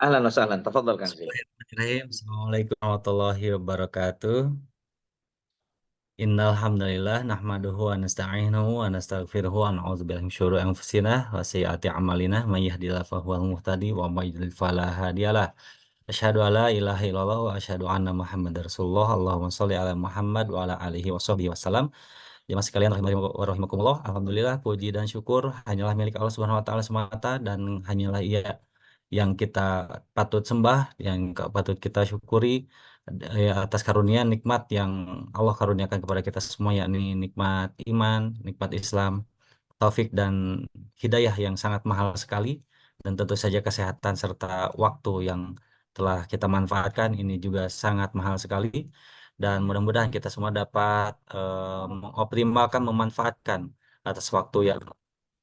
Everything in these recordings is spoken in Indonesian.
Ahlan wa sahlan, tafadhal Kang Zi. Bismillahirrahmanirrahim. Assalamualaikum warahmatullahi wabarakatuh. Innal hamdalillah nahmaduhu wa nasta'inuhu wa nastaghfiruhu wa na'udzubillahi min syururi anfusina wa sayyiati a'malina may yahdihillahu fahuwal muhtadi wa may yudlil fala hadiyalah. Asyhadu alla ilaha illallah wa asyhadu anna Muhammadar Rasulullah. Allahumma shalli ala Muhammad wa ala alihi washabbihi wasallam. Jemaah sekalian rahimani wa rahimakumullah, alhamdulillah puji dan syukur hanyalah milik Allah Subhanahu wa taala semata dan hanyalah Ia yang kita patut sembah, yang patut kita syukuri ya, atas karunia nikmat yang Allah karuniakan kepada kita semua, yakni nikmat iman, nikmat Islam, taufik dan hidayah yang sangat mahal sekali, dan tentu saja kesehatan serta waktu yang telah kita manfaatkan ini juga sangat mahal sekali, dan mudah-mudahan kita semua dapat mengoptimalkan, memanfaatkan atas waktu yang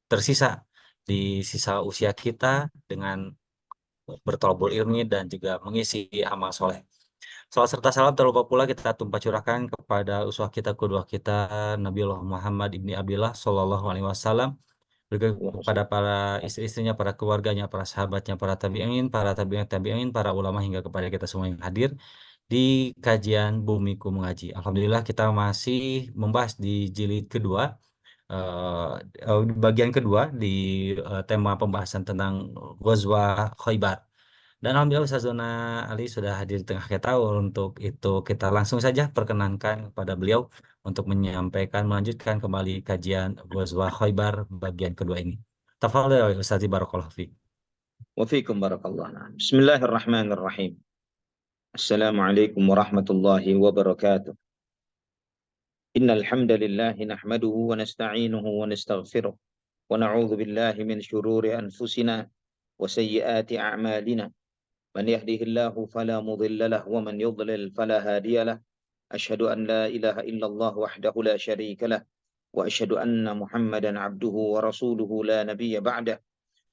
tersisa di sisa usia kita dengan bertolabul ilmi dan juga mengisi amal soleh. Salam serta salam terlupa pula kita tumpah curahkan kepada uswah kita, kedua kita, Nabiullah Muhammad ibni Abdillah Sallallahu Alaihi Wasallam, juga kepada para istri-istrinya, para keluarganya, para sahabatnya, para tabi'in, para tabi'in, tabi'in, para ulama, hingga kepada kita semua yang hadir di kajian Bumiku Mengaji. Alhamdulillah kita masih membahas di jilid kedua, di bagian kedua di tema pembahasan tentang Ghazwah Khaybar. Dan alhamdulillah Ustazuna Ali sudah hadir di tengah kita. Untuk itu kita langsung saja perkenankan kepada beliau untuk menyampaikan, melanjutkan kembali kajian Ghazwah Khaybar bagian kedua ini. Tafadhal Ustaz, barakallahu fiik. Wa fiikum barakallah. Bismillahirrahmanirrahim. Assalamualaikum warahmatullahi wabarakatuh. Innal hamdalillah nahmaduhu wa nasta'inuhu wa nastaghfiruh wa na'udzu billahi min shururi anfusina wa sayyiati a'malina. Man yahdihillahu fala mudilla lahu wa man yudlil fala hadiya lahu. Asyhadu an la ilaha illallah wahdahu la syarika lah wa asyhadu anna Muhammadan abduhu wa rasuluhu la nabiyya ba'dah.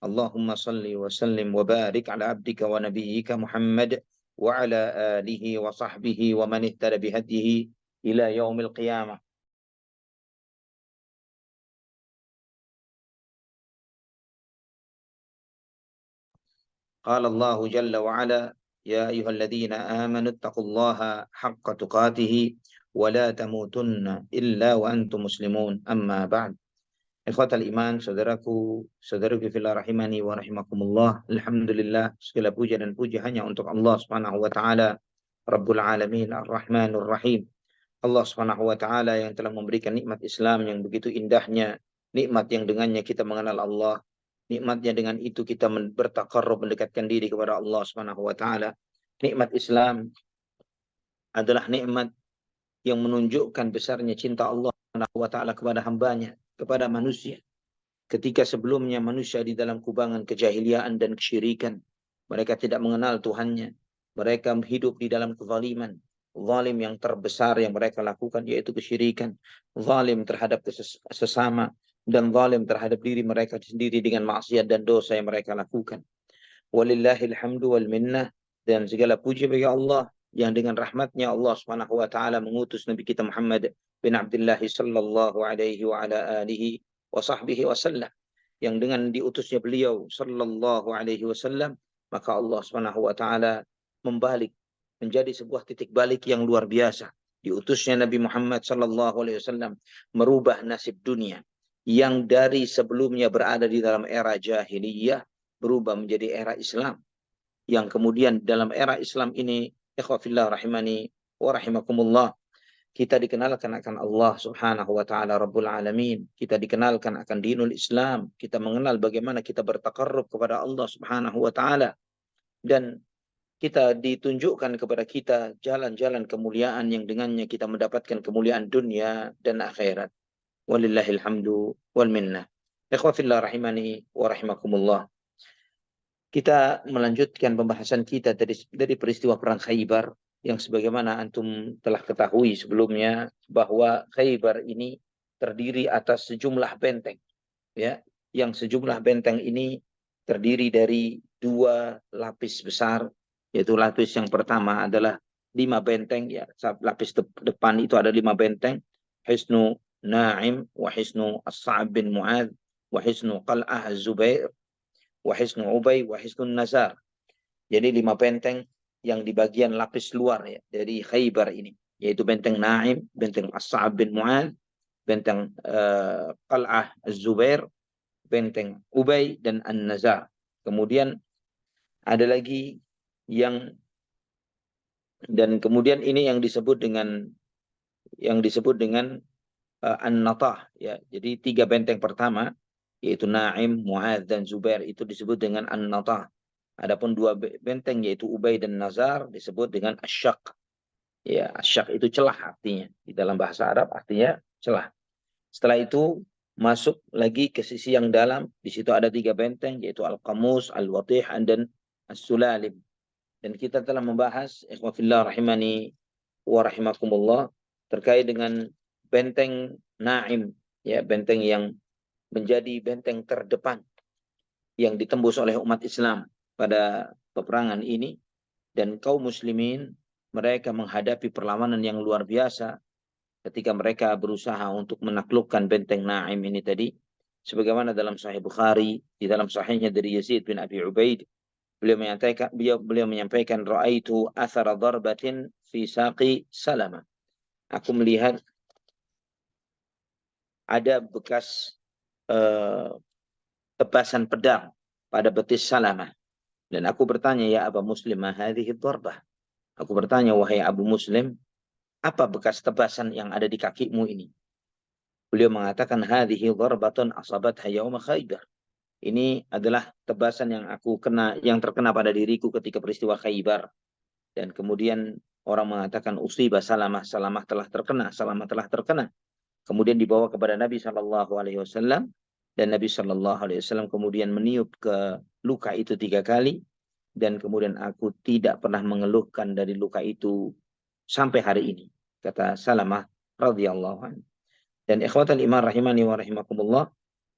Allahumma salli wa sallim wa barik ala abdika wa nabiyyika Muhammad wa ala alihi wa sahbihi wa man ihtada bihadihi ila yaumil qiyamah. Qala Allah jalla wa ala, ya ayyuhalladzina amanu ittaqullaha haqqa tuqatih wa la tamutunna illa wa antum muslimun. Amma ba'd. Ikhwatal iman, saudaraku, saudaraku fillah rahimani wa rahimakumullah. Alhamdulillah, segala puja dan puji hanya untuk Allah Subhanahu wa taala, Rabbul Alamin, Ar-Rahmanur Rahim. Allah Subhanahu wa taala yang telah memberikan nikmat Islam yang begitu indahnya, nikmat yang dengannya kita mengenal Allah, nikmatnya dengan itu kita bertaqarrub, mendekatkan diri kepada Allah Subhanahu wa taala. Nikmat Islam adalah nikmat yang menunjukkan besarnya cinta Allah Subhanahu wa taala kepada hambanya, kepada manusia. Ketika sebelumnya manusia di dalam kubangan kejahiliaan dan kesyirikan, mereka tidak mengenal Tuhannya. Mereka hidup di dalam kezaliman. Zalim yang terbesar yang mereka lakukan yaitu kesyirikan. Zalim terhadap sesama dan zalim terhadap diri mereka sendiri dengan maksiat dan dosa yang mereka lakukan. Walillahil hamdu wal minnah, dan segala puji bagi Allah yang dengan rahmatnya Allah Subhanahu wa taala mengutus Nabi kita Muhammad bin Abdullah sallallahu alaihi wa ala alihi wa sahbihi wasallam, yang dengan diutusnya beliau sallallahu alaihi wasallam maka Allah Subhanahu wa taala membalik menjadi sebuah titik balik yang luar biasa. Diutusnya Nabi Muhammad sallallahu alaihi wasallam merubah nasib dunia yang dari sebelumnya berada di dalam era jahiliyah berubah menjadi era Islam, yang kemudian dalam era Islam ini, ikhwafillah rahimani wa rahimakumullah, kita dikenalkan akan Allah Subhanahu wa taala Rabbul Alamin. Kita dikenalkan akan dinul Islam. Kita mengenal bagaimana kita bertaqarrub kepada Allah Subhanahu wa taala, dan kita ditunjukkan kepada kita jalan-jalan kemuliaan yang dengannya kita mendapatkan kemuliaan dunia dan akhirat. Walillahil hamdu wal minnah. Ikhwafillah rahimani wa rahimakumullah. Kita melanjutkan pembahasan kita dari peristiwa perang Khaybar, yang sebagaimana antum telah ketahui sebelumnya bahwa Khaybar ini terdiri atas sejumlah benteng, ya, yang sejumlah benteng ini terdiri dari dua lapis besar, yaitu lapis yang pertama adalah 5 benteng, ya, lapis depan itu ada 5 benteng, Hisnu Na'im wa Hisnu As-Sa'ab bin Mu'adz wa Hisnu Qal'ah Az-Zubair wa Hisnu Ubay wa Hisnu Nazar. Jadi 5 benteng yang di bagian lapis luar ya dari Khaybar ini, yaitu benteng Naim, benteng As-Sa'ab bin Mu'adz, benteng Qal'ah Az-Zubair, benteng Ubay dan An-Nazar. Kemudian ada lagi yang, dan kemudian ini yang disebut dengan An-Natah ya. Jadi 3 benteng pertama yaitu Naim, Mu'adz dan Zubair itu disebut dengan An-Natah. Adapun 2 benteng yaitu Ubay dan Nazar disebut dengan Asy-Syaq. Ya, Asy-Syaq itu celah artinya. Di dalam bahasa Arab artinya celah. Setelah itu masuk lagi ke sisi yang dalam. Di situ ada 3 benteng yaitu Al-Qamus, Al-Watih dan As-Sulalim. Dan kita telah membahas ikhwafillah rahimani wa rahimakumullah terkait dengan benteng Naim ya, benteng yang menjadi benteng terdepan yang ditembus oleh umat Islam pada peperangan ini, dan kaum muslimin mereka menghadapi perlawanan yang luar biasa ketika mereka berusaha untuk menaklukkan benteng Naim ini tadi, sebagaimana dalam Sahih Bukhari, di dalam sahihnya dari Yazid bin Abi Ubaid, beliau menyampaikan ra'aitu athara darbatin fi saqi Salamah. Aku melihat ada bekas tebasan pedang pada betis Salamah. Dan aku bertanya, ya Abu Muslim, ma hadhihi darbah? Aku bertanya, wahai Abu Muslim, apa bekas tebasan yang ada di kakimu ini? Beliau mengatakan, hadhihi darbatun asabatha yauma Khaybar. Ini adalah tebasan yang yang terkena pada diriku ketika peristiwa Khaybar. Dan kemudian orang mengatakan usibah Salamah, Salamah telah terkena, Salamah telah terkena. Kemudian dibawa kepada Nabi SAW, dan Nabi SAW kemudian meniup ke luka itu 3 kali, dan kemudian aku tidak pernah mengeluhkan dari luka itu sampai hari ini, kata Salamah radhiyallahu anhu. Dan ikhwatal iman rahimani wa rahimakumullah,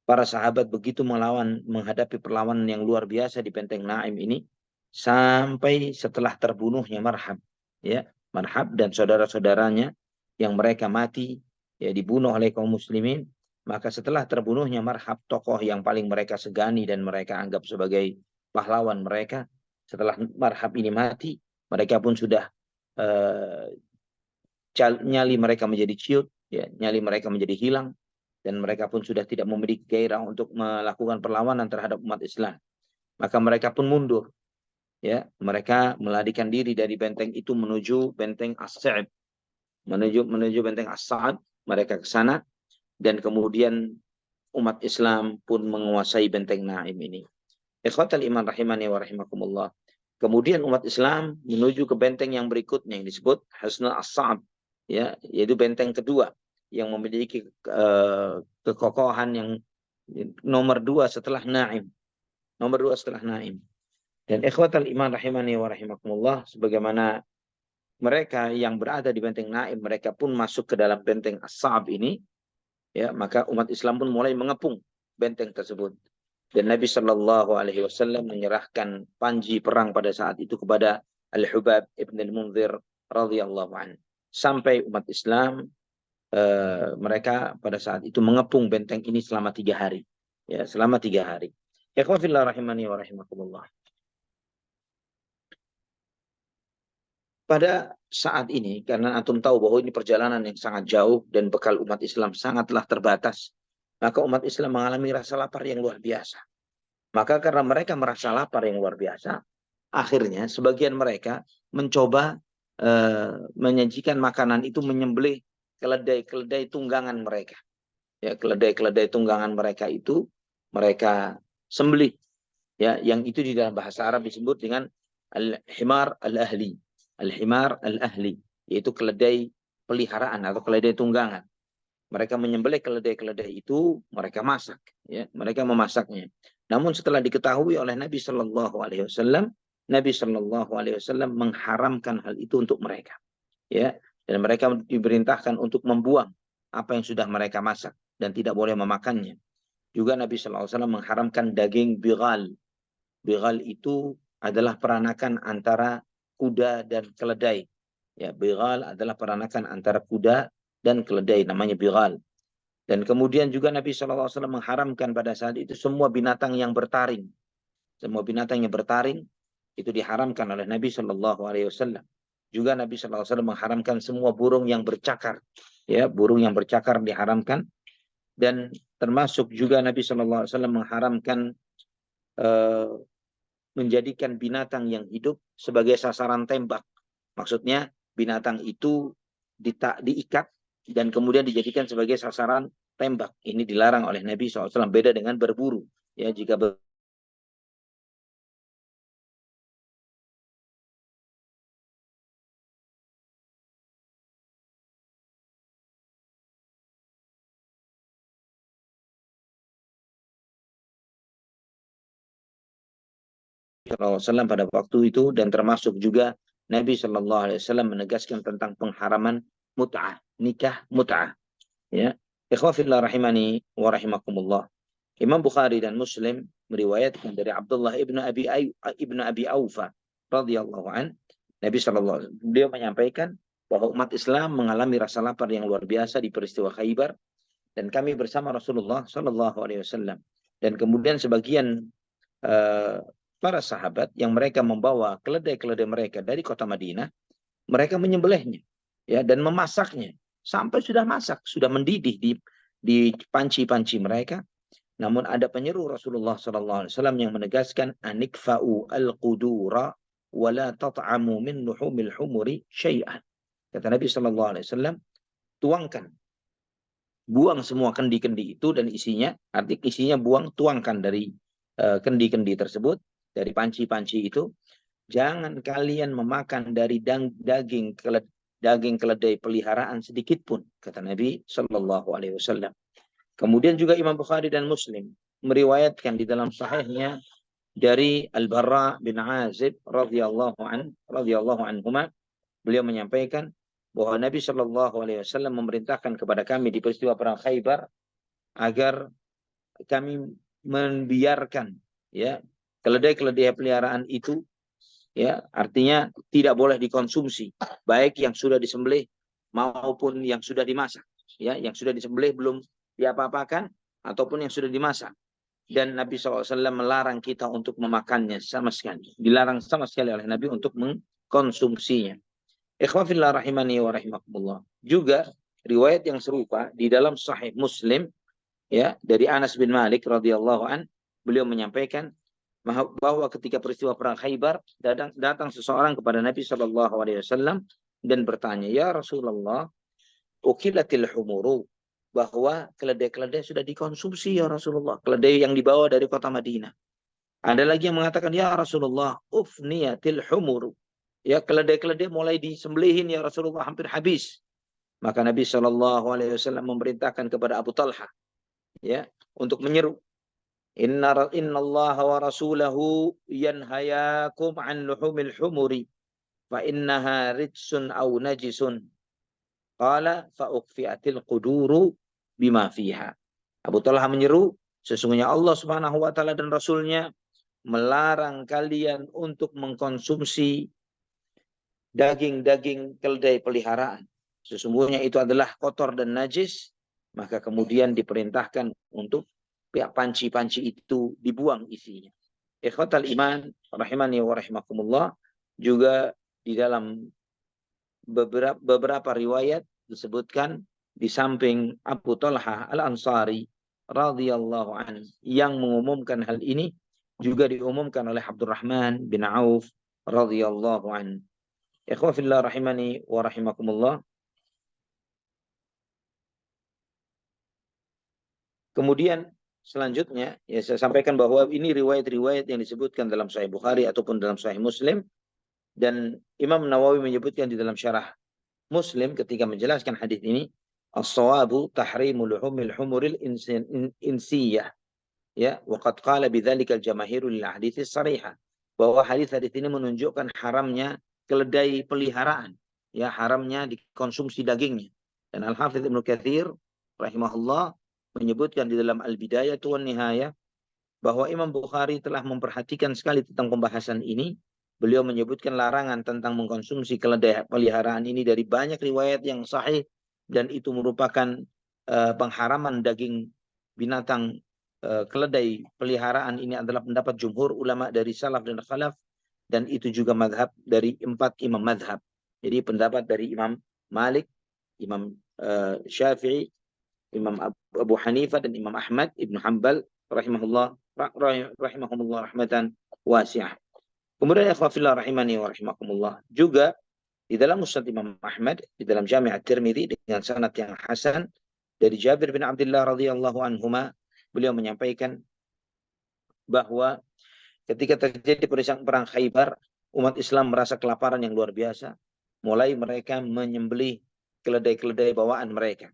para sahabat begitu menghadapi perlawanan yang luar biasa di benteng Naim ini sampai setelah terbunuhnya Marhab ya, Marhab dan saudara-saudaranya yang mereka mati ya, dibunuh oleh kaum muslimin. Maka setelah terbunuhnya Marhab, tokoh yang paling mereka segani dan mereka anggap sebagai pahlawan mereka, setelah Marhab ini mati, mereka pun sudah nyali mereka menjadi ciut ya, nyali mereka menjadi hilang, dan mereka pun sudah tidak memiliki gairah untuk melakukan perlawanan terhadap umat Islam. Maka mereka pun mundur ya, mereka melarikan diri dari benteng itu menuju benteng As-Sa'd, menuju benteng As-Sa'd, mereka ke sana, dan kemudian umat Islam pun menguasai benteng Naim ini. Ikhwatal iman rahimani wa rahimakumullah. Kemudian umat Islam menuju ke benteng yang berikutnya yang disebut Hisnul As-Sa'd ya, yaitu benteng kedua yang memiliki kekokohan yang nomor 2 setelah Naim. Nomor 2 setelah Naim. Dan ikhwatal iman rahimani wa rahimakumullah, sebagaimana mereka yang berada di benteng Naim, mereka pun masuk ke dalam benteng As-Sa'ab ini, ya, maka umat Islam pun mulai mengepung benteng tersebut. Dan Nabi Shallallahu Alaihi Wasallam menyerahkan panji perang pada saat itu kepada Al-Hubab ibn al-Munzir radhiyallahu anhu. Sampai umat Islam mereka pada saat itu mengepung benteng ini selama 3 hari. Ya, selama 3 hari. Ikhwafillah rahimani wa rahimakumullah. Pada saat ini, karena antum tahu bahwa ini perjalanan yang sangat jauh dan bekal umat Islam sangatlah terbatas, maka umat Islam mengalami rasa lapar yang luar biasa. Maka karena mereka merasa lapar yang luar biasa, akhirnya sebagian mereka mencoba menyajikan makanan itu, menyembelih keledai-keledai tunggangan mereka. Ya, keledai-keledai tunggangan mereka itu mereka sembelih. Ya, yang itu di dalam bahasa Arab disebut dengan al-himar al-ahli. Al-himar al-ahli, yaitu keledai peliharaan atau keledai tunggangan. Mereka menyembelih keledai-keledai itu, mereka masak, ya, mereka memasaknya. Namun setelah diketahui oleh Nabi Shallallahu Alaihi Wasallam, Nabi Shallallahu Alaihi Wasallam mengharamkan hal itu untuk mereka, ya, dan mereka diperintahkan untuk membuang apa yang sudah mereka masak dan tidak boleh memakannya. Juga Nabi Shallallahu Alaihi Wasallam mengharamkan daging bighal. Bighal itu adalah peranakan antara kuda dan keledai. Ya, bighal adalah peranakan antara kuda dan keledai, namanya bighal. Dan kemudian juga Nabi SAW mengharamkan pada saat itu semua binatang yang bertaring. Semua binatang yang bertaring, itu diharamkan oleh Nabi Shallallahu Alaihi Wasallam. Juga Nabi Shallallahu Alaihi Wasallam mengharamkan semua burung yang bercakar, ya, burung yang bercakar diharamkan. Dan termasuk juga Nabi Shallallahu Alaihi Wasallam mengharamkan menjadikan binatang yang hidup sebagai sasaran tembak. Maksudnya binatang itu diikat dan kemudian dijadikan sebagai sasaran tembak. Ini dilarang oleh Nabi SAW. Beda dengan berburu. Ya, jika SAW pada waktu itu, dan termasuk juga Nabi SAW menegaskan tentang pengharaman mut'ah, nikah mut'ah. Ya, ikhwafillah rahimani wa rahimakumullah. Imam Bukhari dan Muslim meriwayatkan dari Abdullah ibnu Abi Aufa radhiyallahu an, Nabi SAW, beliau menyampaikan bahwa umat Islam mengalami rasa lapar yang luar biasa di peristiwa Khaybar, dan kami bersama Rasulullah Shallallahu Alaihi Wasallam. Dan kemudian sebagian para sahabat yang mereka membawa keledai-keledai mereka dari kota Madinah, mereka menyembelihnya, ya, dan memasaknya sampai sudah masak, sudah mendidih di panci-panci mereka. Namun ada penyeru Rasulullah SAW yang menegaskan, anikfa'u al-qudura wa la tat'amu min luhumil humuri syai'an. Kata Nabi SAW, tuangkan, buang semua kendi-kendi itu dan isinya, isinya buang, tuangkan dari kendi-kendi tersebut, dari panci-panci itu. Jangan kalian memakan dari daging keledai peliharaan sedikit pun, kata Nabi SAW. Kemudian juga Imam Bukhari dan Muslim meriwayatkan di dalam sahihnya dari Al-Barra bin Azib radhiyallahu anhuma, beliau menyampaikan bahwa Nabi Shallallahu Alaihi Wasallam memerintahkan kepada kami di peristiwa perang Khaybar agar kami membiarkan, ya, keledai-keledai peliharaan itu, ya, artinya tidak boleh dikonsumsi, baik yang sudah disembelih maupun yang sudah dimasak, ya, yang sudah disembelih belum diapa-apakan ataupun yang sudah dimasak. Dan Nabi SAW melarang kita untuk memakannya sama sekali, dilarang sama sekali oleh Nabi untuk mengkonsumsinya. Ikhwafillah rahimani wa rahimakumullah. Juga riwayat yang serupa di dalam Sahih Muslim, ya, dari Anas bin Malik radhiyallahu an, beliau menyampaikan bahwa ketika peristiwa perang Khaybar, datang seseorang kepada Nabi SAW dan bertanya, ya Rasulullah, ukilatil humuru, bahwa keledai-keledai sudah dikonsumsi ya Rasulullah, keledai yang dibawa dari kota Madinah. Ada lagi yang mengatakan, ya Rasulullah, ufniyatil humuru, ya, keledai-keledai mulai disembelihin ya Rasulullah, hampir habis. Maka Nabi SAW memerintahkan kepada Abu Talha, ya, untuk menyeru, Inna Allah wa rasulahu yanhayakum an luhumil humuri fa innaha rijsun aw najisun. Qala fa uqfiatil quduru bima fiha. Abu Talha menyeru, sesungguhnya Allah Subhanahu wa taala dan Rasulnya melarang kalian untuk mengkonsumsi daging-daging keledai peliharaan. Sesungguhnya itu adalah kotor dan najis, maka kemudian diperintahkan untuk pihak panci-panci itu dibuang isinya. Ikhwatal iman rahimani wa rahimakumullah, juga di dalam beberapa riwayat disebutkan, di samping Abu Talha Al-Ansari radhiyallahu an yang mengumumkan hal ini, juga diumumkan oleh Abdurrahman bin Auf radhiyallahu an. Ikhwafillah rahimani wa rahimakumullah. Kemudian selanjutnya, ya, saya sampaikan bahwa ini riwayat-riwayat yang disebutkan dalam Sahih Bukhari ataupun dalam Sahih Muslim, dan Imam Nawawi menyebutkan di dalam syarah Muslim ketika menjelaskan hadis ini, as-sawabu tahrimu luhumil humuril insiyah, ya, wa qad qala bidzalika al-jamaahiru lil hadits sarihah, bahwa hadis-hadis ini menunjukkan haramnya keledai peliharaan, ya, haramnya dikonsumsi dagingnya. Dan Al-Hafidz Ibnu Katsir rahimahullah menyebutkan di dalam Al-Bidayah wan Nihayah bahwa Imam Bukhari telah memperhatikan sekali tentang pembahasan ini. Beliau menyebutkan larangan tentang mengkonsumsi keledai peliharaan ini dari banyak riwayat yang sahih, dan itu merupakan pengharaman daging binatang keledai peliharaan ini adalah pendapat jumhur ulama dari salaf dan khalaf, dan itu juga madhab dari 4 imam madhab. Jadi pendapat dari Imam Malik, Imam Syafi'i, Imam Abu Hanifah dan Imam Ahmad Ibn Hanbal rahimahumullah rahmatan wasi'ah. Kemudian ikhwafillah rahimani wa rahimakumullah, juga di dalam Musnad Imam Ahmad, di dalam Jami' At-Tirmidzi dengan sanad yang hasan dari Jabir bin Abdullah radhiyallahu anhuma, beliau menyampaikan bahwa ketika terjadi perang Khaybar, umat Islam merasa kelaparan yang luar biasa. Mulai mereka menyembelih keledai-keledai bawaan mereka.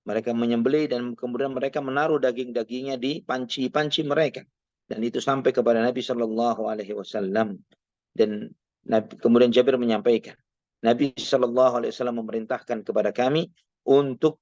Mereka menyembelih dan kemudian mereka menaruh daging-dagingnya di panci-panci mereka. Dan itu sampai kepada Nabi Shallallahu Alaihi Wasallam. Dan kemudian Jabir menyampaikan, Nabi Shallallahu Alaihi Wasallam memerintahkan kepada kami untuk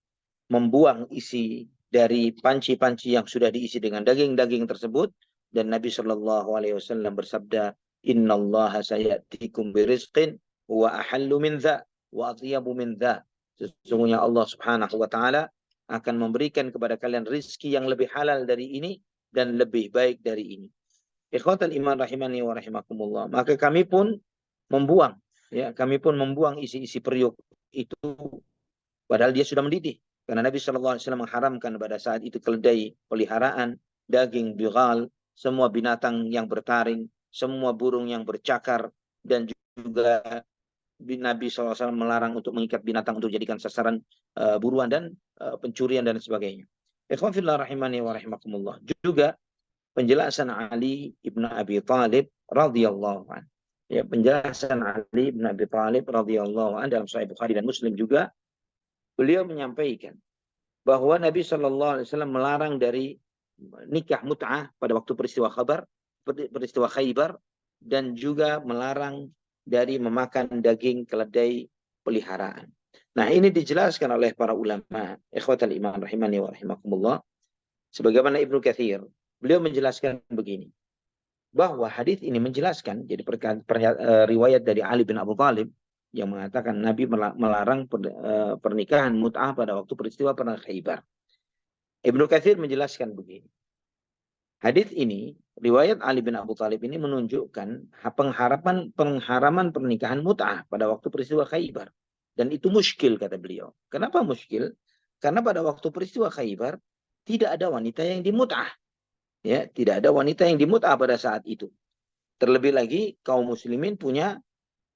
membuang isi dari panci-panci yang sudah diisi dengan daging-daging tersebut. Dan Nabi Shallallahu Alaihi Wasallam bersabda, Inna Allah sayatikum birizqin wa ahallu min dha wa atyabu min dha. Sesungguhnya Allah Subhanahu wa taala akan memberikan kepada kalian rizki yang lebih halal dari ini dan lebih baik dari ini. Ikhwatal iman rahimani wa rahimakumullah. Maka kami pun membuang, ya, kami pun membuang isi-isi periuk itu padahal dia sudah mendidih. Karena Nabi Shallallahu Alaihi Wasallam mengharamkan pada saat itu keledai peliharaan, daging bighal, semua binatang yang bertaring, semua burung yang bercakar, dan juga Nabi SAW melarang untuk mengikat binatang untuk dijadikan sasaran buruan dan pencurian dan sebagainya. Ikhwan fillah rahimani wa rahimakumullah. Juga penjelasan Ali ibn Abi Thalib radhiyallahu anhu. Ya, penjelasan Ali ibn Abi Thalib radhiyallahu anhu dalam Sahih Bukhari dan Muslim juga, beliau menyampaikan bahwa Nabi SAW melarang dari nikah mut'ah pada waktu peristiwa Khaybar, dan juga melarang dari memakan daging keledai peliharaan. Nah, ini dijelaskan oleh para ulama, ikhwatal iman rahimani wa rahimakumullah. Sebagaimana Ibnu Katsir, beliau menjelaskan begini, bahwa hadis ini menjelaskan, jadi riwayat dari Ali bin Abu Thalib yang mengatakan Nabi melarang pernikahan mut'ah pada waktu peristiwa perang Khaybar. Ibnu Katsir menjelaskan begini, hadis ini, riwayat Ali bin Abu Thalib ini menunjukkan pengharaman pernikahan mut'ah pada waktu peristiwa Khaybar. Dan itu muskil, kata beliau. Kenapa muskil? Karena pada waktu peristiwa Khaybar tidak ada wanita yang dimut'ah. Ya, tidak ada wanita yang dimut'ah pada saat itu. Terlebih lagi kaum muslimin punya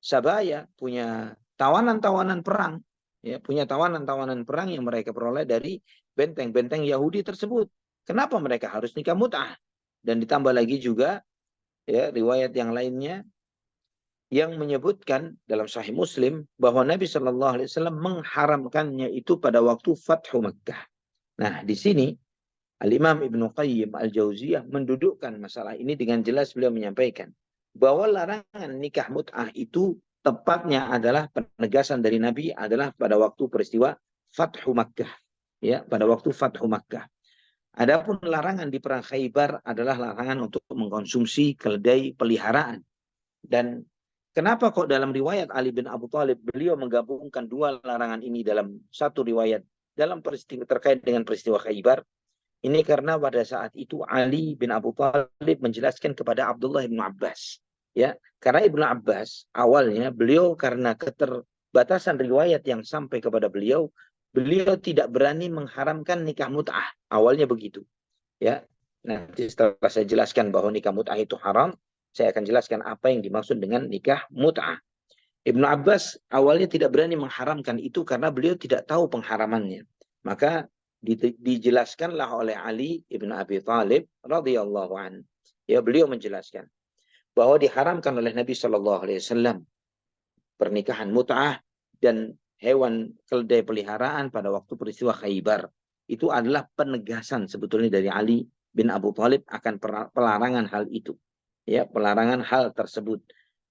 sabaya, punya tawanan-tawanan perang. Ya, punya tawanan-tawanan perang yang mereka peroleh dari benteng-benteng Yahudi tersebut. Kenapa mereka harus nikah mut'ah? Dan ditambah lagi juga, ya, riwayat yang lainnya yang menyebutkan dalam Sahih Muslim bahwa Nabi Shallallahu Alaihi Wasallam mengharamkannya itu pada waktu Fathu Makkah. Nah, di sini Al-Imam Ibnu Qayyim Al-Jauziyah mendudukkan masalah ini dengan jelas. Beliau menyampaikan bahwa larangan nikah mut'ah itu tepatnya adalah penegasan dari Nabi adalah pada waktu peristiwa Fathu Makkah. Ya, pada waktu Fathu Makkah. Adapun larangan di perang Khaybar adalah larangan untuk mengkonsumsi keledai peliharaan. Dan kenapa kok dalam riwayat Ali bin Abu Thalib beliau menggabungkan dua larangan ini dalam satu riwayat dalam peristiwa terkait dengan peristiwa Khaybar? Ini karena pada saat itu Ali bin Abu Thalib menjelaskan kepada Abdullah bin Abbas. Ya, karena Ibnu Abbas awalnya beliau karena keterbatasan riwayat yang sampai kepada beliau tidak berani mengharamkan nikah mut'ah. Awalnya begitu. Ya. Nanti setelah saya jelaskan bahwa nikah mut'ah itu haram, saya akan jelaskan apa yang dimaksud dengan nikah mut'ah. Ibnu Abbas awalnya tidak berani mengharamkan itu karena beliau tidak tahu pengharamannya. Maka dijelaskanlah oleh Ali ibn Abi Thalib radhiyallahu anhu. Ya, beliau menjelaskan bahwa diharamkan oleh Nabi Shallallahu Alaihi Wasallam pernikahan mut'ah dan hewan keledai peliharaan pada waktu peristiwa Khaybar. Itu adalah penegasan sebetulnya dari Ali bin Abu Thalib akan pelarangan hal itu. Ya, pelarangan hal tersebut.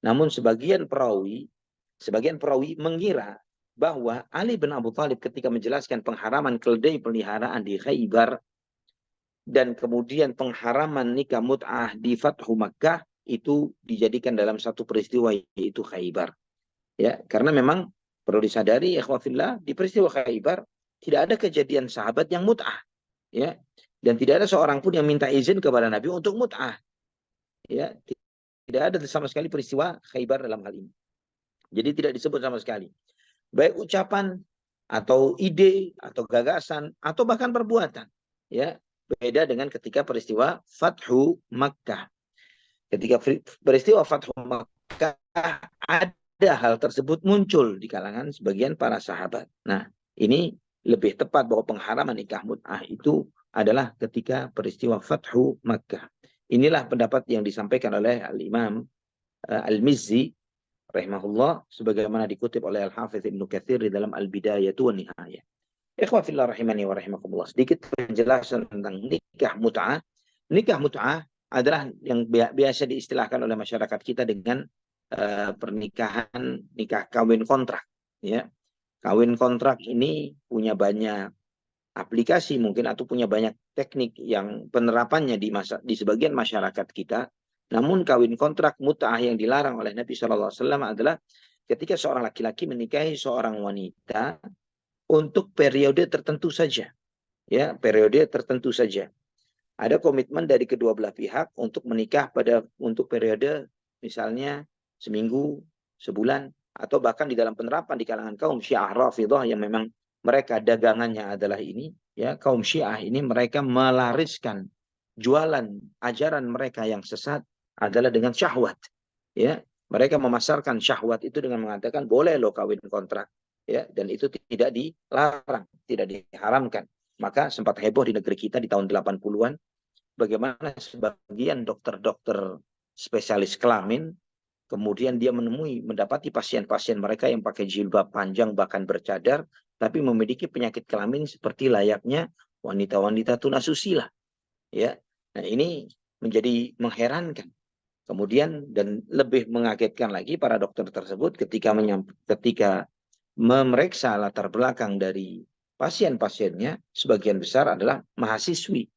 Namun sebagian perawi mengira bahwa Ali bin Abu Thalib ketika menjelaskan pengharaman keledai peliharaan di Khaybar dan kemudian pengharaman nikah mut'ah di Fathu Makkah itu dijadikan dalam satu peristiwa, yaitu Khaybar. Ya, karena memang perlu disadari ikhwafillah, di peristiwa Khaybar tidak ada kejadian sahabat yang mut'ah, ya, dan tidak ada seorang pun yang minta izin kepada Nabi untuk mut'ah, ya, Tidak ada sama sekali peristiwa Khaybar dalam hal ini. Jadi tidak disebut sama sekali. Baik ucapan atau ide atau gagasan atau bahkan perbuatan. Ya, beda dengan ketika peristiwa Fathu Makkah. Ketika peristiwa Fathu Makkah ada hal tersebut muncul di kalangan sebagian para sahabat. Nah, ini lebih tepat bahwa pengharaman nikah mut'ah itu adalah ketika peristiwa Fathu Makkah. Inilah pendapat yang disampaikan oleh Al-Imam Al-Mizzi rahimahullah sebagaimana dikutip oleh Al-Hafidz Ibnu Katsir di dalam Al-Bidayah wa Nihayah. Ikhwah fillah rahimani wa rahimakumullah. Sedikit penjelasan tentang nikah mut'ah. Nikah mut'ah adalah yang biasa diistilahkan oleh masyarakat kita dengan pernikahan nikah kawin kontrak, ya. Kawin kontrak ini punya banyak aplikasi mungkin atau punya banyak teknik yang penerapannya di sebagian masyarakat kita. Namun kawin kontrak mut'ah yang dilarang oleh Nabi SAW adalah ketika seorang laki-laki menikahi seorang wanita untuk periode tertentu saja. Ya, periode tertentu saja. Ada komitmen dari kedua belah pihak untuk menikah untuk periode misalnya seminggu, sebulan, atau bahkan di dalam penerapan di kalangan kaum Syiah Rafidhah yang memang mereka dagangannya adalah ini, ya, kaum Syiah ini mereka melariskan jualan ajaran mereka yang sesat adalah dengan syahwat, ya. Mereka memasarkan syahwat itu dengan mengatakan boleh lo kawin kontrak, ya, dan itu tidak dilarang, tidak diharamkan. Maka sempat heboh di negeri kita di tahun 80-an bagaimana sebagian dokter-dokter spesialis kelamin kemudian dia mendapati pasien-pasien mereka yang pakai jilbab panjang bahkan bercadar tapi memiliki penyakit kelamin seperti layaknya wanita-wanita tunasusila, ya. Nah, ini menjadi mengherankan. Kemudian dan lebih mengagetkan lagi para dokter tersebut ketika memeriksa latar belakang dari pasien-pasiennya sebagian besar adalah mahasiswi,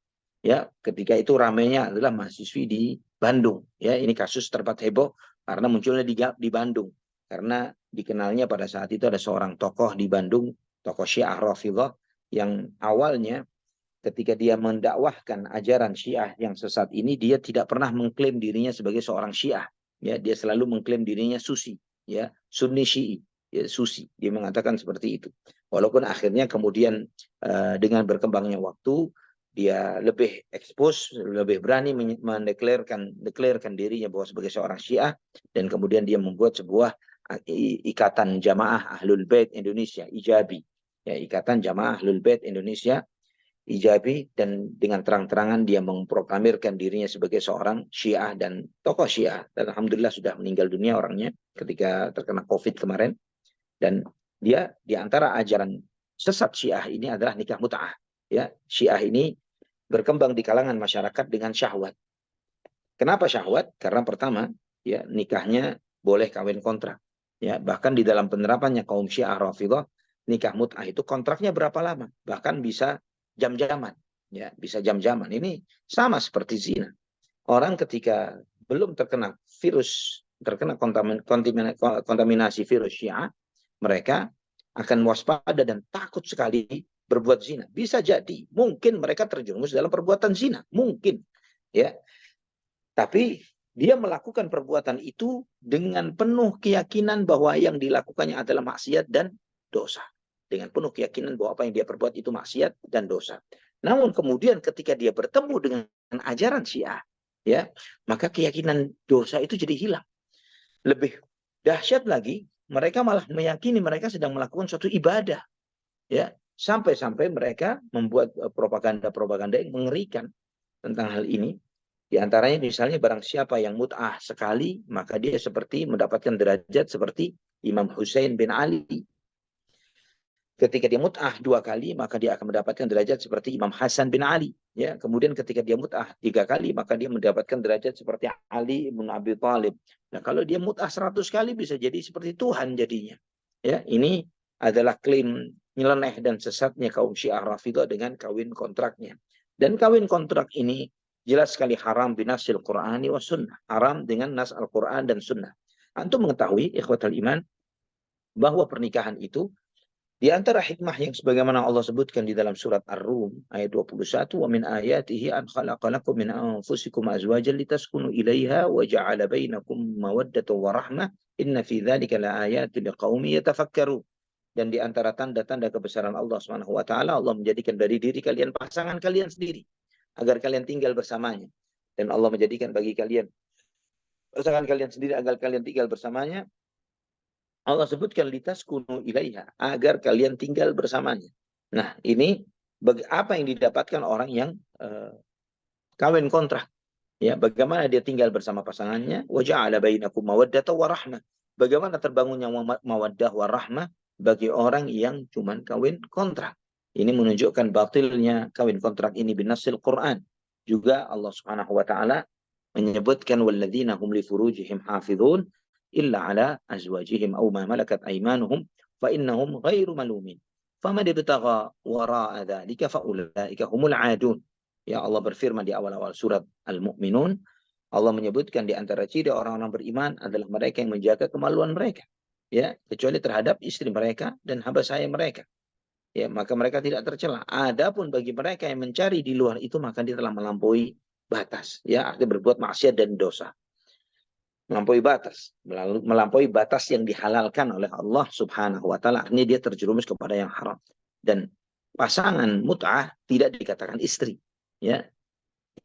ya. Ketika itu ramainya adalah mahasiswi di Bandung, ya. Ini kasus terpat heboh karena munculnya di Bandung karena dikenalnya pada saat itu ada seorang tokoh di Bandung, tokoh Syiah Rafidhah yang awalnya ketika dia mendakwahkan ajaran Syiah yang sesat ini dia tidak pernah mengklaim dirinya sebagai seorang Syiah, ya. Dia selalu mengklaim dirinya Susi, ya, Sunni Syi'i, ya, Susi. Dia mengatakan seperti itu. Walaupun akhirnya kemudian dengan berkembangnya waktu dia lebih ekspos, lebih berani mendeklarkan dirinya bahwa sebagai seorang Syiah dan kemudian dia membuat sebuah ikatan jamaah Ahlul Bait Indonesia, Ijabi, ya, ikatan jamaah Ahlul Bait Indonesia Ijabi, dan dengan terang-terangan dia memproklamirkan dirinya sebagai seorang Syiah dan tokoh Syiah. Dan alhamdulillah sudah meninggal dunia orangnya ketika terkena COVID kemarin. Dan dia di antara ajaran sesat Syiah ini adalah nikah mut'ah. Ya, Syiah ini berkembang di kalangan masyarakat dengan syahwat. Kenapa syahwat? Karena pertama, ya, nikahnya boleh kawin kontrak. Ya, bahkan di dalam penerapannya kaum Syiah Rafidhah, nikah mut'ah itu kontraknya berapa lama? Bahkan bisa jam-jaman, ya, bisa jam-jaman. Ini sama seperti zina. Orang ketika belum terkena kontaminasi virus Syiah, mereka akan waspada dan takut sekali berbuat zina. Bisa jadi, mungkin mereka terjerumus dalam perbuatan zina, mungkin, ya. Tapi dia melakukan perbuatan itu dengan penuh keyakinan bahwa yang dilakukannya adalah maksiat dan dosa. Dengan penuh keyakinan bahwa apa yang dia perbuat itu maksiat dan dosa. Namun kemudian ketika dia bertemu dengan ajaran Syiah, ya, maka keyakinan dosa itu jadi hilang. Lebih dahsyat lagi, mereka malah meyakini mereka sedang melakukan suatu ibadah, ya. Sampai-sampai mereka membuat propaganda-propaganda yang mengerikan tentang hal ini. Di antaranya misalnya barang siapa yang mut'ah sekali, maka dia seperti mendapatkan derajat seperti Imam Husain bin Ali. Ketika dia mut'ah 2 kali, maka dia akan mendapatkan derajat seperti Imam Hasan bin Ali. Ya, kemudian ketika dia mut'ah 3 kali, maka dia mendapatkan derajat seperti Ali bin Abi Thalib. Nah, kalau dia mut'ah 100 kali bisa jadi seperti Tuhan jadinya. Ya, ini adalah klaim nyeleneh dan sesatnya kaum Syiah Rafidhah dengan kawin kontraknya. Dan kawin kontrak ini jelas sekali haram binasil Qur'ani wa sunnah. Haram dengan nas Al-Quran dan sunnah. Antum mengetahui, ikhwatal iman, bahwa pernikahan itu Di antara hikmah yang sebagaimana Allah sebutkan di dalam surat Ar-Rum ayat 21, wa min ayatihi an khalaqalakum min anfusikum azwajan litaskunu ilaiha wa ja'ala bainakum mawaddatan wa rahmah inna fi dzalika laayatin liqaumin yatafakkarun. Dan di antara tanda-tanda kebesaran Allah Subhanahu wa taala, Allah menjadikan dari diri kalian pasangan kalian sendiri agar kalian tinggal bersamanya. Dan Allah menjadikan bagi kalian pasangan kalian sendiri agar kalian tinggal bersamanya. Allah sebutkan litaskunu ilaiha, agar kalian tinggal bersamanya. Nah, ini apa yang didapatkan orang yang kawin kontrak. Ya, bagaimana dia tinggal bersama pasangannya? Wa ja'ala bainakum mawaddata wa rahmah. Bagaimana terbangunnya mawaddah wa rahmah bagi orang yang cuman kawin kontrak. Ini menunjukkan batilnya kawin kontrak ini binasil Quran. Juga Allah Subhanahu wa taala menyebutkan walladzina hum li furujihim hafizun illa ala azwajihim aw ma malakat aymanuhum fa innahum ghairu malumin. Faman ibtagha wara'a dzalika fa ulaika humul adun. Ya, Allah berfirman di awal-awal surat Al-Mu'minun, Allah menyebutkan di antara ciri orang-orang beriman adalah mereka yang menjaga kemaluan mereka, ya, kecuali terhadap istri mereka dan hamba sahaya mereka. Ya, maka mereka tidak tercela. Adapun bagi mereka yang mencari di luar itu, maka dia telah melampaui batas, ya, artinya berbuat maksiat dan dosa. Melampaui batas, melampaui batas yang dihalalkan oleh Allah Subhanahu wa taala, artinya dia terjerumus kepada yang haram. Dan pasangan mut'ah tidak dikatakan istri, ya,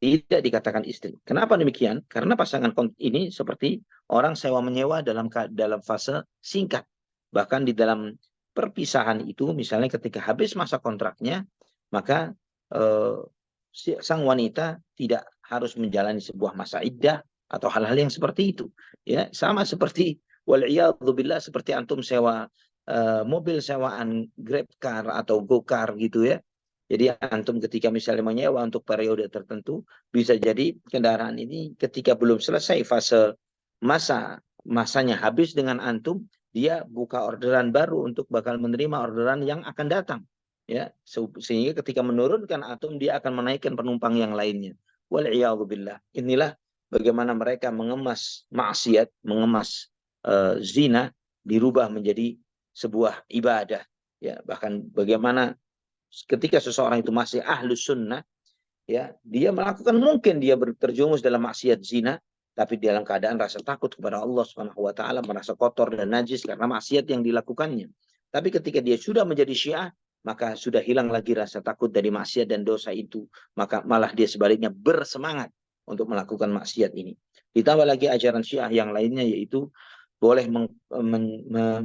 tidak dikatakan istri. Kenapa demikian? Karena pasangan ini seperti orang sewa menyewa dalam fase singkat. Bahkan di dalam perpisahan itu, misalnya ketika habis masa kontraknya, maka sang wanita tidak harus menjalani sebuah masa iddah atau hal-hal yang seperti itu. Ya, sama seperti wal'iyadzubillah, seperti antum sewa mobil sewaan Grab car atau Go car gitu ya. Jadi antum ketika misalnya menyewa untuk periode tertentu, bisa jadi kendaraan ini ketika belum selesai fase masanya habis dengan antum, dia buka orderan baru untuk bakal menerima orderan yang akan datang. Ya, sehingga ketika menurunkan antum, dia akan menaikkan penumpang yang lainnya. Wal'iyadzubillah. Inilah bagaimana mereka mengemas maksiat, mengemas zina, dirubah menjadi sebuah ibadah. Ya, bahkan bagaimana ketika seseorang itu masih ahlus sunnah, ya, dia melakukan, mungkin dia terjumus dalam maksiat zina, tapi dalam keadaan rasa takut kepada Allah Subhanahu wa taala, merasa kotor dan najis karena maksiat yang dilakukannya. Tapi ketika dia sudah menjadi Syiah, maka sudah hilang lagi rasa takut dari maksiat dan dosa itu, maka malah dia sebaliknya bersemangat untuk melakukan maksiat ini. Ditambah lagi ajaran Syiah yang lainnya, yaitu boleh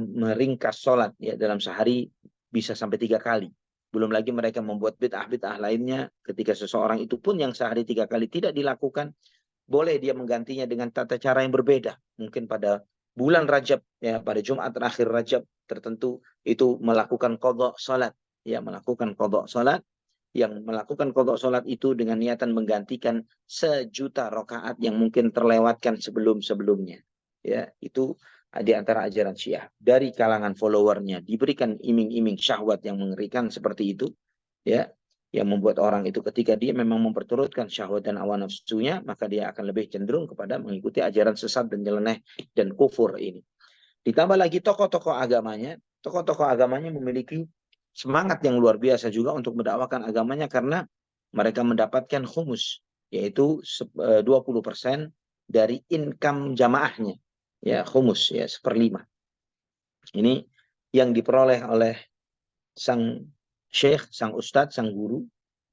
meringkas sholat, ya, dalam sehari bisa sampai 3 kali. Belum lagi mereka membuat bid'ah-bid'ah lainnya, ketika seseorang itu pun yang sehari 3 kali tidak dilakukan, boleh dia menggantinya dengan tata cara yang berbeda. Mungkin pada bulan Rajab, ya, pada Jumat terakhir Rajab tertentu, itu melakukan qadha salat, ya, melakukan qadha salat, yang melakukan qadha salat itu dengan niatan menggantikan 1.000.000 rakaat yang mungkin terlewatkan sebelum-sebelumnya. Ya, itu di antara ajaran Syiah. Dari kalangan followernya diberikan iming-iming syahwat yang mengerikan seperti itu, ya, yang membuat orang itu ketika dia memang memperturutkan syahwat dan hawa nafsunya, maka dia akan lebih cenderung kepada mengikuti ajaran sesat dan nyeleneh dan kufur ini. Ditambah lagi tokoh-tokoh agamanya memiliki semangat yang luar biasa juga untuk mendakwakan agamanya, karena mereka mendapatkan khumus, yaitu 20% dari income jamaahnya. Ya, khumus, ya, 1/5. Ini yang diperoleh oleh sang syekh, sang ustadz, sang guru,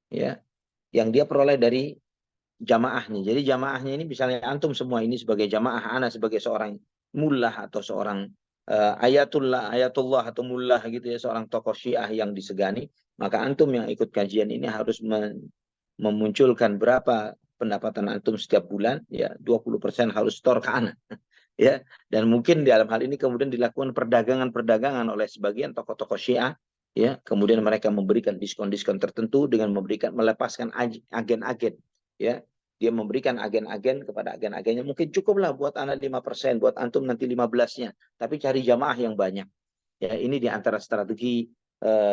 ya, yang dia peroleh dari jamaahnya. Jadi jamaahnya ini, misalnya antum semua ini sebagai jamaah, ana sebagai seorang mullah atau seorang ayatullah atau mullah gitu ya, seorang tokoh Syiah yang disegani, maka antum yang ikut kajian ini harus memunculkan berapa pendapatan antum setiap bulan, ya, 20% harus store ke ana. Ya, dan mungkin dalam hal ini kemudian dilakukan perdagangan oleh sebagian tokoh-tokoh Syiah, ya, kemudian mereka memberikan diskon-diskon tertentu dengan melepaskan agen-agen, ya, dia memberikan agen-agen kepada agen-agennya, mungkin cukuplah buat anak 5%, buat antum nanti 15-nya, tapi cari jamaah yang banyak. Ya, ini di antara strategi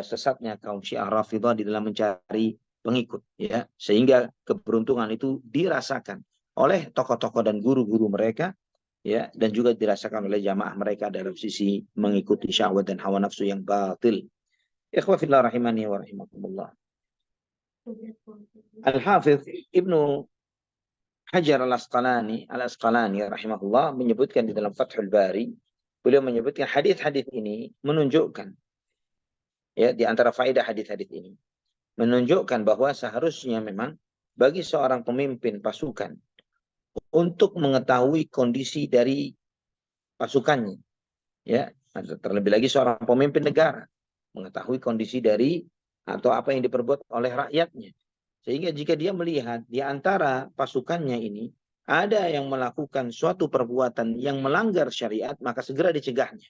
sesatnya kaum Syiah Rafidhah di dalam mencari pengikut, ya, sehingga keberuntungan itu dirasakan oleh tokoh-tokoh dan guru-guru mereka, ya, dan juga dirasakan oleh jamaah mereka dalam sisi mengikuti syahwat dan hawa nafsu yang batil. Ikhwah fillah rahimani wa rahimakumullah. Al-Hafidh Ibnu Hajar al-Asqalani rahimahullah menyebutkan di dalam Fathul Bari, beliau menyebutkan hadis-hadis ini menunjukkan, ya, di antara faedah hadis-hadis ini menunjukkan bahwa seharusnya memang bagi seorang pemimpin pasukan untuk mengetahui kondisi dari pasukannya, ya, terlebih lagi seorang pemimpin negara mengetahui kondisi dari atau apa yang diperbuat oleh rakyatnya. Sehingga jika dia melihat di antara pasukannya ini ada yang melakukan suatu perbuatan yang melanggar syariat, maka segera dicegahnya.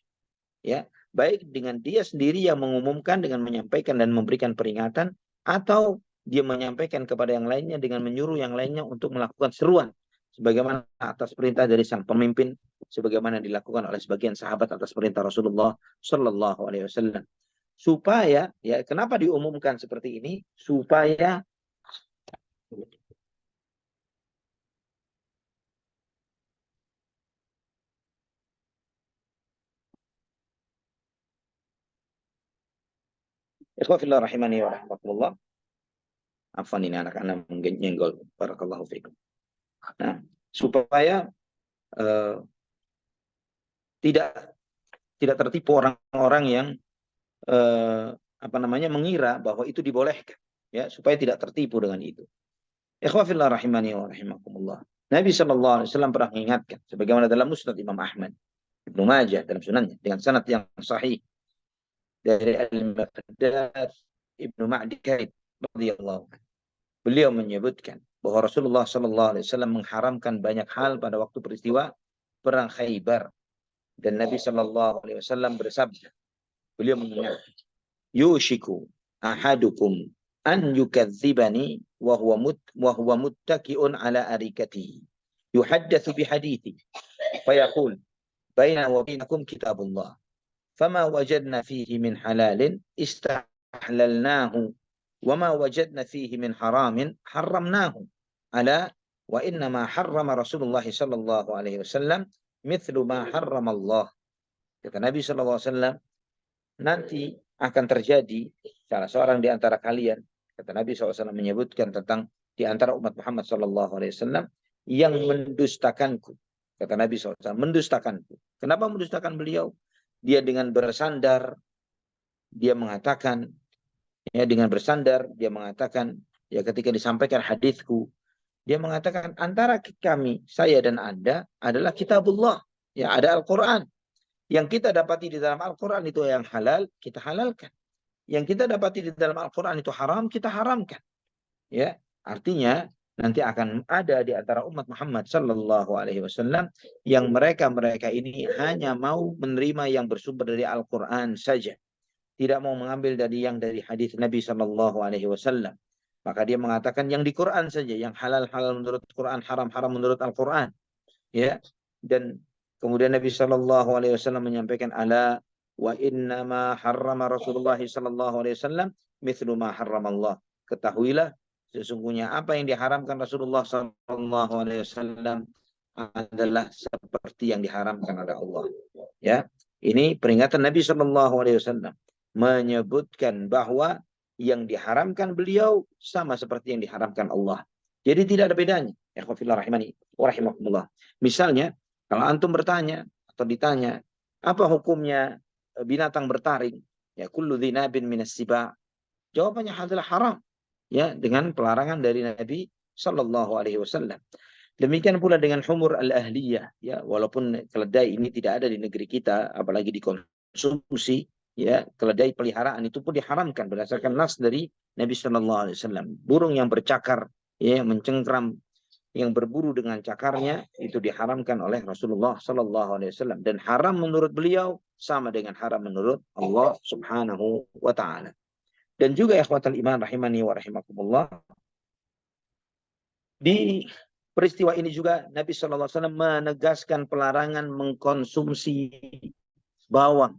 Ya, baik dengan dia sendiri yang mengumumkan dengan menyampaikan dan memberikan peringatan, atau dia menyampaikan kepada yang lainnya dengan menyuruh yang lainnya untuk melakukan seruan sebagaimana atas perintah dari sang pemimpin, sebagaimana dilakukan oleh sebagian sahabat atas perintah Rasulullah Shallallahu Alaihi Wasallam. Supaya, ya, kenapa diumumkan seperti ini? Supaya ikhwafillah rahimani wa rahmatullah. Afwan, ini anak-anak menyenggol. Barakallahu fiikum. Nah, supaya tidak tertipu orang-orang yang mengira bahwa itu dibolehkan, ya, supaya tidak tertipu dengan itu. Ikhwafillah rahimani wa rahimakumullah. Nabi sallallahu alaihi wasallam pernah mengingatkan sebagaimana dalam Musnad Imam Ahmad, Ibnu Majah dalam sunannya dengan sanad yang sahih dari Al-Miqdad Ibnu Ma'di Kaib radhiyallahu anhu. Beliau menyebutkan bahwa Rasulullah sallallahu alaihi wasallam mengharamkan banyak hal pada waktu peristiwa perang Khaybar, dan Nabi sallallahu alaihi wasallam bersabda, beliau mengingatkan, yushiku ahadukum an yukadzibani wa huwa muttaki'un ala arikati yuhaddatsu bi hadithi fayaqul baina wa bainakum kitabullah fama wajadna fihi min halalin istahlalnahu wa ma wajadna fihi min haramin harramnahu ala wa inna ma harrama Rasulullah sallallahu alaihi wasallam mithlu ma harrama Allah. Kata Nabi sallallahu alaihi wasallam, nanti akan terjadi salah seorang di antara kalian, kata Nabi SAW menyebutkan tentang di antara umat Muhammad SAW yang mendustakanku. Kata Nabi SAW, mendustakanku. Kenapa mendustakan beliau? Dia dengan bersandar, dia mengatakan, ya, dengan bersandar, dia mengatakan, ya, ketika disampaikan hadisku, dia mengatakan antara kami, saya dan Anda adalah kitabullah, ya, ada Al-Quran. Yang kita dapati di dalam Al-Quran itu yang halal, kita halalkan. Yang kita dapati di dalam Al-Quran itu haram, kita haramkan. Ya, artinya nanti akan ada di antara umat Muhammad sallallahu alaihi wasallam yang mereka ini hanya mau menerima yang bersumber dari Al-Quran saja. Tidak mau mengambil dari hadis Nabi sallallahu alaihi wasallam. Maka dia mengatakan yang di Quran saja, yang halal menurut Quran, haram menurut Al-Quran. Ya, dan kemudian Nabi sallallahu alaihi wasallam menyampaikan, ala wa inna ma harrama Rasulullah sallallahu alaihi wasallam mithlu ma harrama Allah. Ketahuilah sesungguhnya apa yang diharamkan Rasulullah sallallahu alaihi wasallam adalah seperti yang diharamkan oleh Allah. Ya, ini peringatan Nabi sallallahu alaihi wasallam menyebutkan bahwa yang diharamkan beliau sama seperti yang diharamkan Allah. Jadi tidak ada bedanya. Ikhwafillah rahimani wa rahimakumullah. Misalnya, kalau antum bertanya atau ditanya, apa hukumnya binatang bertaring? Ya, kullu dzinabin minas siba. Jawabannya adalah haram. Ya, dengan pelarangan dari Nabi sallallahu alaihi wasallam. Demikian pula dengan humur al-ahliyah, ya, walaupun keledai ini tidak ada di negeri kita, apalagi dikonsumsi, ya, keledai peliharaan itu pun diharamkan berdasarkan nas dari Nabi sallallahu alaihi wasallam. Burung yang bercakar, ya, mencengkram, yang berburu dengan cakarnya, itu diharamkan oleh Rasulullah sallallahu alaihi wasallam, dan haram menurut beliau sama dengan haram menurut Allah Subhanahu wa taala. Dan juga ikhwatal iman rahimani wa rahimakumullah, di peristiwa ini juga Nabi sallallahu alaihi wasallam menegaskan pelarangan mengkonsumsi bawang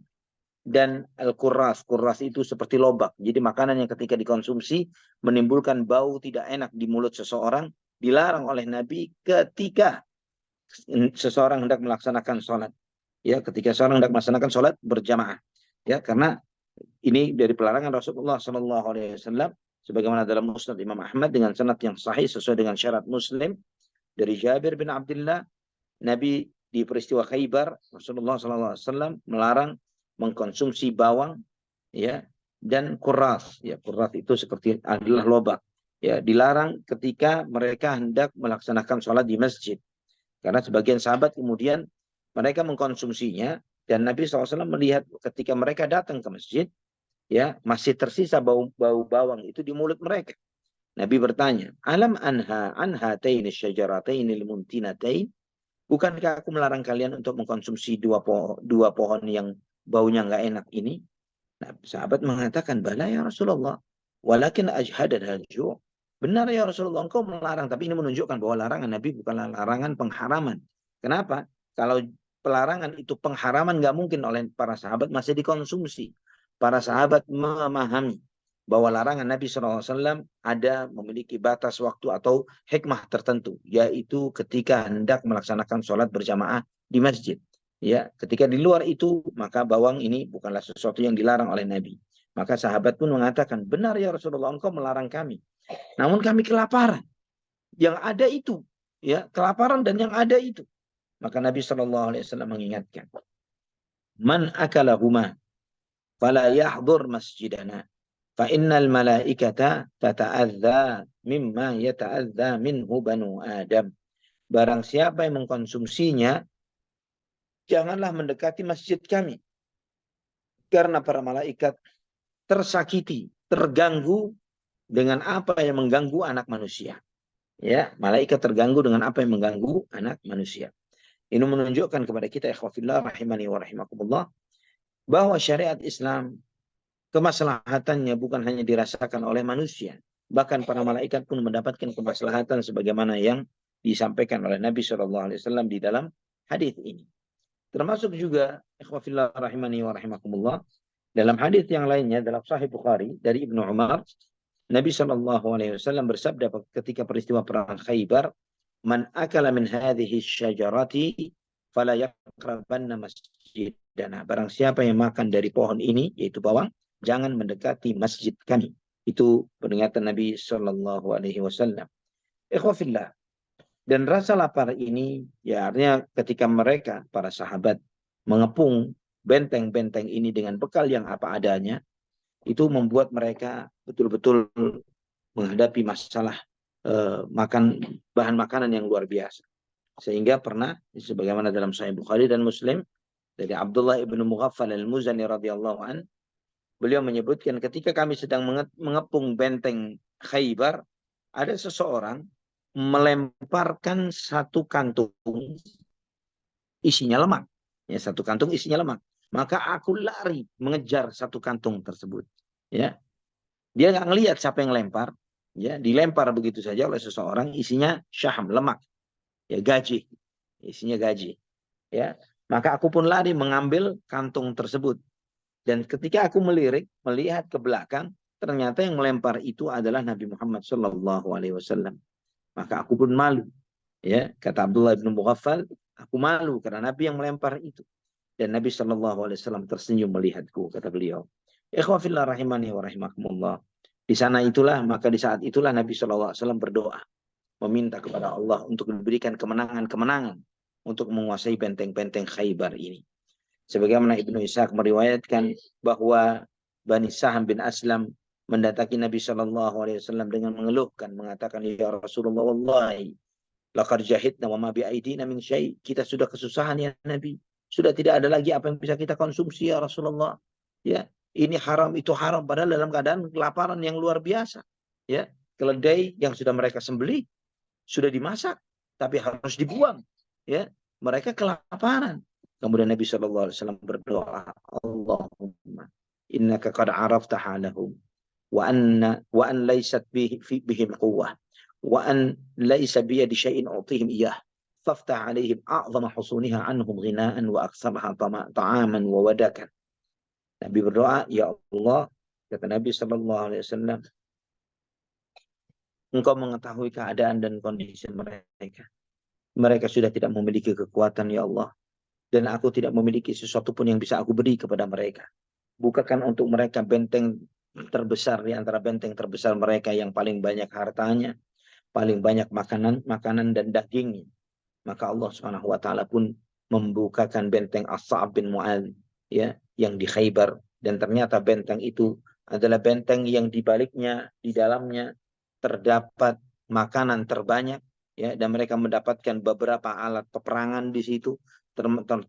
dan al-kurras. Kurras itu seperti lobak. Jadi makanan yang ketika dikonsumsi menimbulkan bau tidak enak di mulut seseorang, dilarang oleh Nabi ketika seseorang hendak melaksanakan sholat. Ya, ketika seorang hendak melaksanakan sholat berjamaah. Ya, karena ini dari pelarangan Rasulullah SAW, sebagaimana dalam Musnad Imam Ahmad dengan sanad yang sahih sesuai dengan syarat Muslim dari Jabir bin Abdullah, Nabi di peristiwa Khaybar, Rasulullah SAW melarang mengkonsumsi bawang, ya, dan kuras. Ya, kuras itu seperti adalah lobak. Ya, dilarang ketika mereka hendak melaksanakan sholat di masjid. Karena sebagian sahabat kemudian mereka mengkonsumsinya, dan Nabi SAW melihat ketika mereka datang ke masjid, ya, masih tersisa bau bawang itu di mulut mereka. Nabi bertanya, alam anha taini syajaratain limuntinatain, bukankah aku melarang kalian untuk mengkonsumsi dua pohon yang baunya nggak enak ini? Nah, sahabat mengatakan, bala ya Rasulullah, walakin ajhadad al-ju'. Benar ya Rasulullah, engkau melarang, tapi ini menunjukkan bahwa larangan Nabi bukanlah larangan pengharaman. Kenapa? Kalau pelarangan itu pengharaman, nggak mungkin oleh para sahabat masih dikonsumsi. Para sahabat memahami bahwa larangan Nabi SAW ada memiliki batas waktu atau hikmah tertentu, yaitu ketika hendak melaksanakan sholat berjamaah di masjid. Ya, ketika di luar itu, maka bawang ini bukanlah sesuatu yang dilarang oleh Nabi. Maka sahabat pun mengatakan, benar ya Rasulullah, engkau melarang kami. Namun kami kelaparan. Yang ada itu, ya, kelaparan dan yang ada itu. Maka Nabi SAW mengingatkan, man akalahuma fala yahdhur masjidana fa innal malaikata tata'adza mimma yata'adza minhu banu Adam. Barang siapa yang mengkonsumsinya, janganlah mendekati masjid kami, karena para malaikat tersakiti, terganggu dengan apa yang mengganggu anak manusia. Ya, malaikat terganggu dengan apa yang mengganggu anak manusia. Ini menunjukkan kepada kita, ikhwafillah rahimani wa rahimakumullah, bahwa syariat Islam kemaslahatannya bukan hanya dirasakan oleh manusia, bahkan para malaikat pun mendapatkan kemaslahatan sebagaimana yang disampaikan oleh Nabi SAW di dalam hadis ini. Termasuk juga, ikhwafillah rahimani wa rahimakumullah, dalam hadis yang lainnya dalam Sahih Bukhari dari Ibnu Umar, Nabi SAW bersabda ketika peristiwa perang Khaybar, man akala min hadhihi syajarati fala yaqrabanna masjidana. Barang siapa yang makan dari pohon ini, yaitu bawang, jangan mendekati masjid kami. Itu peringatan Nabi SAW. Ikhwafillah. Dan rasa lapar ini, ya artinya ketika mereka, para sahabat, mengepung benteng-benteng ini dengan bekal yang apa adanya, itu membuat mereka betul-betul menghadapi masalah makan bahan makanan yang luar biasa. Sehingga pernah, sebagaimana dalam Sahih Bukhari dan Muslim, dari Abdullah ibnu Mughaffal al-Muzani radhiyallahu an, beliau menyebutkan ketika kami sedang mengepung benteng Khaybar, ada seseorang melemparkan satu kantung isinya lemak. Ya, satu kantung isinya lemak. Maka aku lari mengejar satu kantung tersebut. Ya, dia nggak ngelihat siapa yang lempar. Ya, dilempar begitu saja oleh seseorang, isinya syaham, lemak. Ya, gaji. Isinya gaji. Ya, maka aku pun lari mengambil kantung tersebut. Dan ketika aku melihat ke belakang, ternyata yang melempar itu adalah Nabi Muhammad SAW. Maka aku pun malu. Ya, kata Abdullah bin Mughaffal, aku malu karena Nabi yang melempar itu. Dan Nabi SAW tersenyum melihatku, kata beliau. Ikhwafillah rahimani wa rahimakumullah. Di sana itulah, maka di saat itulah Nabi SAW berdoa, meminta kepada Allah untuk diberikan kemenangan-kemenangan untuk menguasai benteng-benteng Khaybar ini. Sebagaimana Ibnu Ishaq meriwayatkan bahwa Bani Saham bin Aslam mendatangi Nabi SAW dengan mengeluhkan, mengatakan, ya Rasulullah, wallahi laqad jahidna wa ma bi'aidina min syai'. Kita sudah kesusahan ya Nabi. Sudah tidak ada lagi apa yang bisa kita konsumsi ya Rasulullah. Ya, ini haram itu haram, padahal dalam keadaan kelaparan yang luar biasa. Ya, keledai yang sudah mereka sembelih sudah dimasak tapi harus dibuang. Ya, mereka kelaparan. Kemudian Nabi SAW berdoa, Allahumma innaka qad arafta halahum wa an laysat bihim quwwah wa an laysa biyadi syai'in u'tihim iyah faftah alaihim a'zama husuniha anhum ghinaan wa aktsaraha ta'aman wa wadakan. Nabi berdoa, ya Allah, kata Nabi SAW, engkau mengetahui keadaan dan kondisi mereka. Mereka sudah tidak memiliki kekuatan ya Allah, dan aku tidak memiliki sesuatu pun yang bisa aku beri kepada mereka. bukakan untuk mereka benteng terbesar di antara benteng terbesar mereka yang paling banyak hartanya, paling banyak makanan dan dagingnya. Maka Allah Subhanahu wa taala pun membukakan benteng As-Sa'ab bin Mu'adz, ya, yang di Khaybar, dan ternyata benteng itu adalah benteng yang di baliknya, di dalamnya terdapat makanan terbanyak, ya, dan mereka mendapatkan beberapa alat peperangan di situ,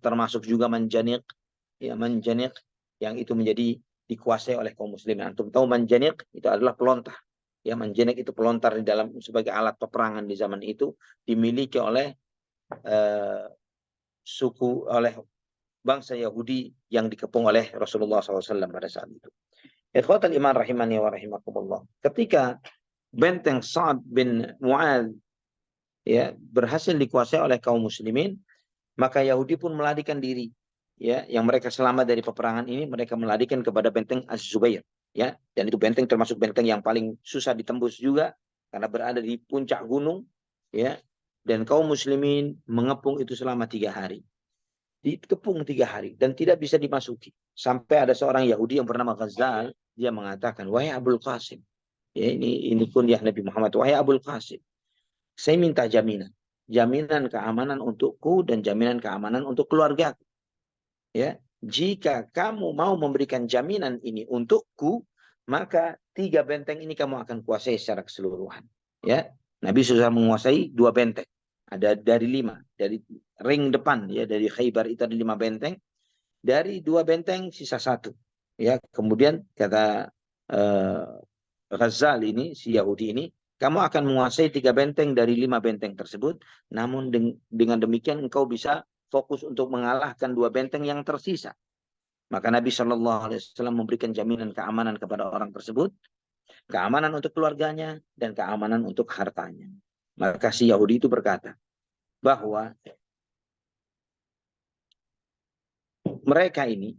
termasuk juga manjanik, ya, manjanik yang itu menjadi dikuasai oleh kaum muslimin. Antum tahu manjanik itu adalah pelontar. Ya, manjanik itu pelontar di dalam sebagai alat peperangan di zaman itu, dimiliki oleh oleh bangsa Yahudi yang dikepung oleh Rasulullah SAW pada saat itu. Ikhwatal iman rahimani wa rahimakumullah. Ketika benteng Sa'ad bin Mu'adz, ya, berhasil dikuasai oleh kaum muslimin, maka Yahudi pun melarikan diri. Ya, yang mereka selamat dari peperangan ini, mereka melarikan kepada benteng Az-Zubair. Ya, dan itu benteng termasuk benteng yang paling susah ditembus juga karena berada di puncak gunung. Ya, dan kaum muslimin mengepung itu selama 3 hari. Dikepung 3 hari dan tidak bisa dimasuki. Sampai ada seorang Yahudi yang bernama Ghazal, dia mengatakan, wahai Abul Qasim, ya, ini kunyah Nabi Muhammad, wahai Abul Qasim, saya minta jaminan keamanan untukku dan jaminan keamanan untuk keluarga. Ya, jika kamu mau memberikan jaminan ini untukku, maka 3 benteng ini kamu akan kuasai secara keseluruhan. Ya, Nabi sudah menguasai 2 benteng. Ada dari 5, dari ring depan, ya, dari Khaybar itu ada 5 benteng. Dari 2 benteng sisa 1. Ya, kemudian kata Ghazal ini, si Yahudi ini, kamu akan menguasai 3 benteng dari 5 benteng tersebut. Namun dengan demikian engkau bisa fokus untuk mengalahkan 2 benteng yang tersisa. Maka Nabi Shallallahu Alaihi Wasallam memberikan jaminan keamanan kepada orang tersebut, keamanan untuk keluarganya dan keamanan untuk hartanya. Maka si Yahudi itu berkata bahwa mereka ini,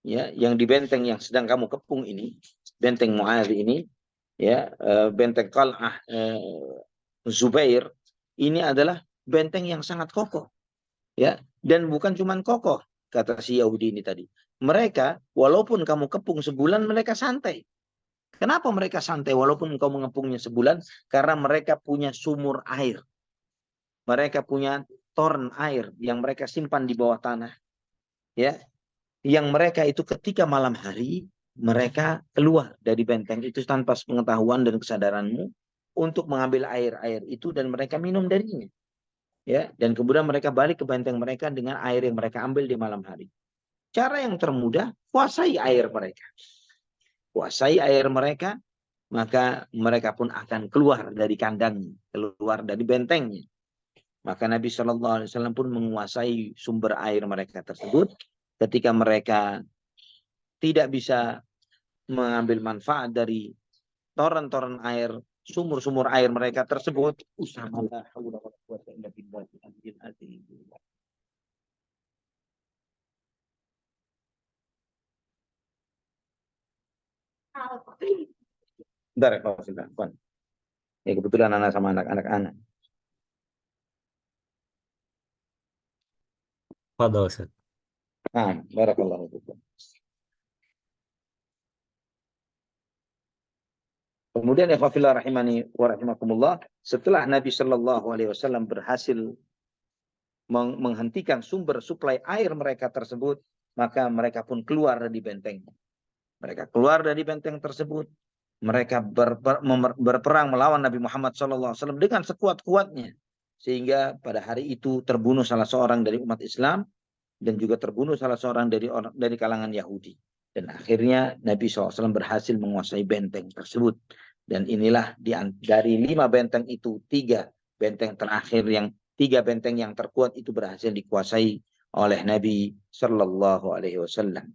ya, yang di benteng yang sedang kamu kepung ini, benteng Mu'adz ini, ya, benteng Qal'ah Zubair, ini adalah benteng yang sangat kokoh, ya, dan bukan cuma kokoh, kata si Yahudi ini tadi. Mereka walaupun kamu kepung sebulan, mereka santai. Kenapa mereka santai walaupun engkau mengepungnya sebulan? Karena mereka punya sumur air. Mereka punya toren air yang mereka simpan di bawah tanah. Ya, yang mereka itu ketika malam hari mereka keluar dari benteng itu tanpa pengetahuan dan kesadaranmu untuk mengambil air itu dan mereka minum darinya. Ya, dan kemudian mereka balik ke benteng mereka dengan air yang mereka ambil di malam hari. Cara yang termudah, kuasai air mereka. Kuasai air mereka, maka mereka pun akan keluar dari kandangnya, keluar dari bentengnya. Maka Nabi Shallallahu Alaihi Wasallam pun menguasai sumber air mereka tersebut. Ketika mereka tidak bisa mengambil manfaat dari toren-toren air, sumur-sumur air mereka tersebut, bentar, ya, kebetulan anak sama anak-anak. Fadol, Ustaz. Nah, barakallahu fikum. Kemudian ikhwafillah rahimani wa rahimakumullah, setelah Nabi Shallallahu Alaihi Wasallam berhasil menghentikan sumber suplai air mereka tersebut, maka mereka pun keluar dari benteng. Mereka keluar dari benteng tersebut. Mereka berperang melawan Nabi Muhammad SAW dengan sekuat-kuatnya. Sehingga pada hari itu terbunuh salah seorang dari umat Islam dan juga terbunuh salah seorang dari kalangan Yahudi. Dan akhirnya Nabi SAW berhasil menguasai benteng tersebut. Dan inilah dari 5 benteng itu, 3 benteng yang terkuat itu berhasil dikuasai oleh Nabi Shallallahu Alaihi Wasallam.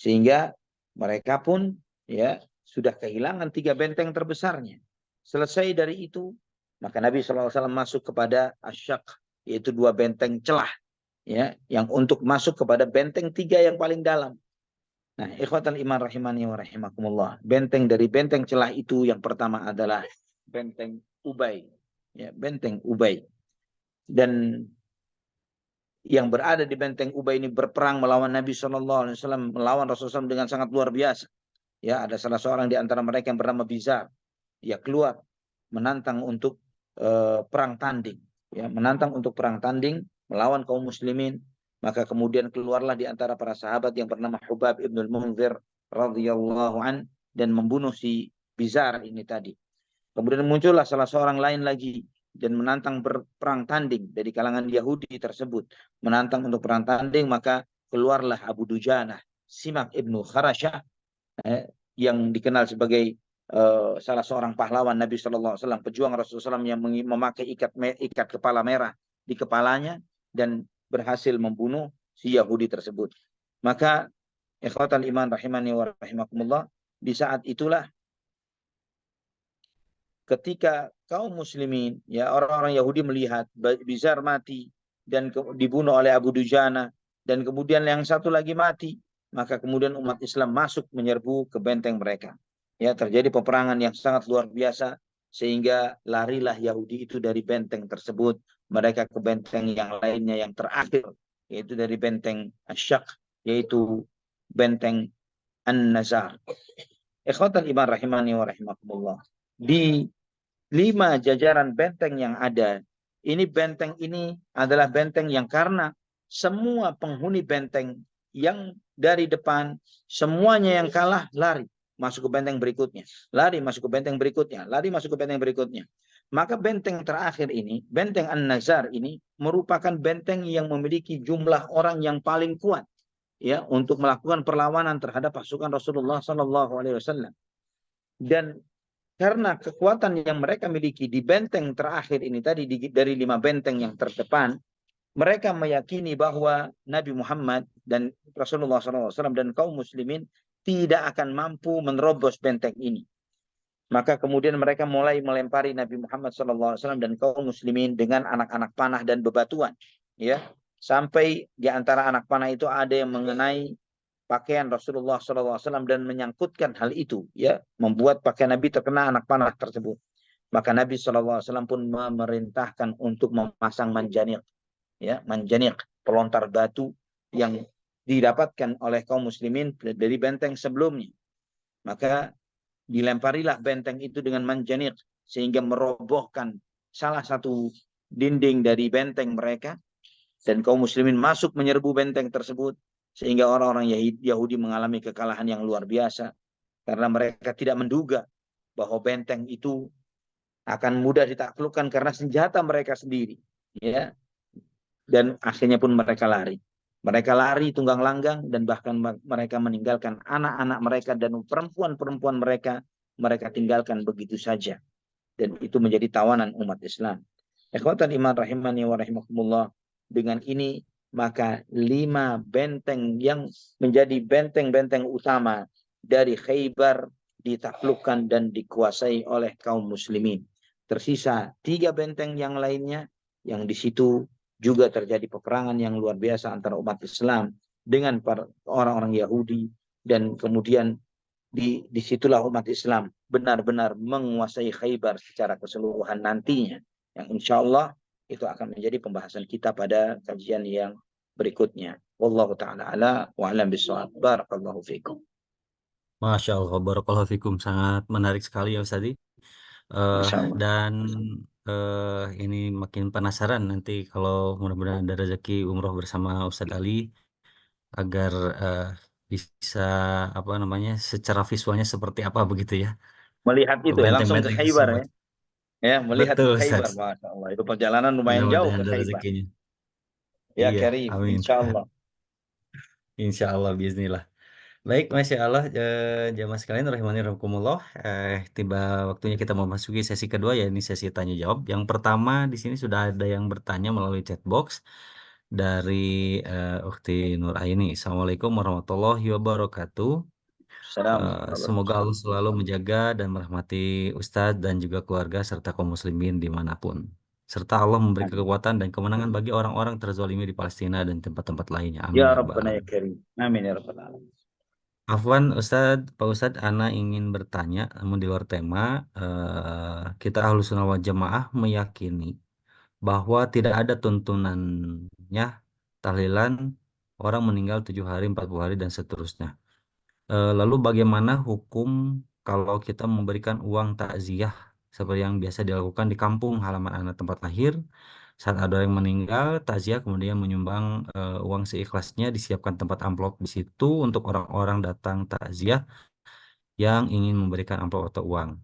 Sehingga mereka pun, ya, sudah kehilangan 3 benteng terbesarnya. Selesai dari itu, maka Nabi SAW masuk kepada Asyaq, yaitu 2 benteng celah, ya, yang untuk masuk kepada benteng 3 yang paling dalam. Nah, ikhwatal iman rahimani wa rahimakumullah. Benteng dari benteng celah itu yang pertama adalah benteng Ubay. Ya, benteng Ubay. Dan yang berada di benteng Ubay ini berperang melawan Nabi SAW, melawan Rasulullah SAW dengan sangat luar biasa. Ya, ada salah seorang di antara mereka yang bernama Bizar. Dia keluar menantang untuk perang tanding. Ya, menantang untuk perang tanding melawan kaum muslimin. Maka kemudian keluarlah di antara para sahabat yang bernama Hubab ibnul Munzir radhiyallahu an dan membunuh si Bizar ini tadi. Kemudian muncullah salah seorang lain lagi dan menantang berperang tanding dari kalangan Yahudi tersebut. Menantang untuk perang tanding, maka keluarlah Abu Dujanah, Simak ibnu Kharashah, yang dikenal sebagai salah seorang pahlawan Nabi SAW, pejuang Rasulullah SAW yang memakai ikat kepala merah di kepalanya dan berhasil membunuh si Yahudi tersebut. Maka ikhwatal iman rahimani wa rahimakumullah, di saat itulah ketika kaum muslimin, ya orang-orang Yahudi melihat Bizar mati dan dibunuh oleh Abu Dujana dan kemudian yang satu lagi mati, maka kemudian umat Islam masuk menyerbu ke benteng mereka. Ya, terjadi peperangan yang sangat luar biasa sehingga larilah Yahudi itu dari benteng tersebut, mereka ke benteng yang lainnya yang terakhir, yaitu dari benteng Asyak, yaitu benteng An-Nazar. Ikhwatal iman rahimani wa rahimakumullah. Di 5 jajaran benteng yang ada, ini benteng ini adalah benteng yang karena semua penghuni benteng yang dari depan, semuanya yang kalah lari masuk ke benteng berikutnya, lari masuk ke benteng berikutnya, lari masuk ke benteng berikutnya. Maka benteng terakhir ini, benteng An-Nazar ini merupakan benteng yang memiliki jumlah orang yang paling kuat, ya, untuk melakukan perlawanan terhadap pasukan Rasulullah SAW. Dan karena kekuatan yang mereka miliki di benteng terakhir ini tadi, dari 5 benteng yang terdepan, mereka meyakini bahwa Nabi Muhammad dan Rasulullah SAW dan kaum muslimin tidak akan mampu menerobos benteng ini. Maka kemudian mereka mulai melempari Nabi Muhammad SAW dan kaum muslimin dengan anak-anak panah dan bebatuan. Ya, sampai di antara anak panah itu ada yang mengenai pakaian Rasulullah SAW dan menyangkutkan hal itu, ya, membuat pakaian Nabi terkena anak panah tersebut. Maka Nabi SAW pun memerintahkan untuk memasang manjanik, ya, manjanik, pelontar batu yang didapatkan oleh kaum muslimin dari benteng sebelumnya. Maka dilemparilah benteng itu dengan manjanik sehingga merobohkan salah satu dinding dari benteng mereka dan kaum muslimin masuk menyerbu benteng tersebut sehingga orang-orang Yahudi mengalami kekalahan yang luar biasa karena mereka tidak menduga bahwa benteng itu akan mudah ditaklukkan karena senjata mereka sendiri, ya. Dan akhirnya pun mereka lari tunggang langgang dan bahkan mereka meninggalkan anak-anak mereka dan perempuan-perempuan mereka tinggalkan begitu saja, dan itu menjadi tawanan umat Islam. Ikhwatan iman rahimani wa rahimakumullah, dengan ini maka 5 benteng yang menjadi benteng-benteng utama dari Khaybar ditaklukkan dan dikuasai oleh kaum muslimin. Tersisa 3 benteng yang lainnya yang di situ juga terjadi peperangan yang luar biasa antara umat Islam dengan orang-orang Yahudi, dan kemudian disitulah umat Islam benar-benar menguasai Khaybar secara keseluruhan nantinya, yang insya Allah itu akan menjadi pembahasan kita pada kajian yang berikutnya. Wallahu ta'ala ala wa alam bisawab. Barakallahu fikum. Masya Allah, barakallahu fikum. Sangat menarik sekali ya Ustaz. Masya Allah. Dan ini makin penasaran nanti kalau mudah-mudahan ada rezeki umroh bersama Ustadz Ali agar bisa apa namanya secara visualnya seperti apa begitu ya Melihat itu ya, langsung ke benteng-benteng Khaybar tersebut. ya. Ya, melihat ke Betul Khaybar. Ustaz. Masya Allah. Itu perjalanan lumayan jauh Mudah-mudahan ke ada Khaybar. rezekinya. Ya, Iya, Karim. amin. Insya Allah. Insya Allah, bismillah. Baik, Masya Allah, jamaah sekalian, rahimani rahimakumullah. Tiba waktunya kita memasuki sesi kedua, ya ini sesi tanya jawab. Yang pertama di sini sudah ada yang bertanya melalui chat box dari Ukti Nur Aini. Assalamualaikum warahmatullahi wabarakatuh. Assalamualaikum. Semoga Allah selalu menjaga dan merahmati Ustadz dan juga keluarga serta kaum muslimin dimanapun. Serta Allah memberi kekuatan dan kemenangan bagi orang-orang terzalimi di Palestina dan tempat-tempat lainnya. Amin Ya ya rabbal Rabbana ya alamin. Karim. Amin ya Rabbal alamin. Afwan Ustadz, Pak Ustadz, Ana ingin bertanya, namun di luar tema, kita Ahlus Sunnah wal Jamaah meyakini bahwa tidak ada tuntunannya tahlilan orang meninggal 7 hari, 40 hari, dan seterusnya. Lalu bagaimana hukum kalau kita memberikan uang takziah seperti yang biasa dilakukan di kampung halaman anak tempat lahir saat ada orang yang meninggal, takziah kemudian menyumbang uang seikhlasnya, disiapkan tempat amplop di situ untuk orang-orang datang takziah yang ingin memberikan amplop atau uang.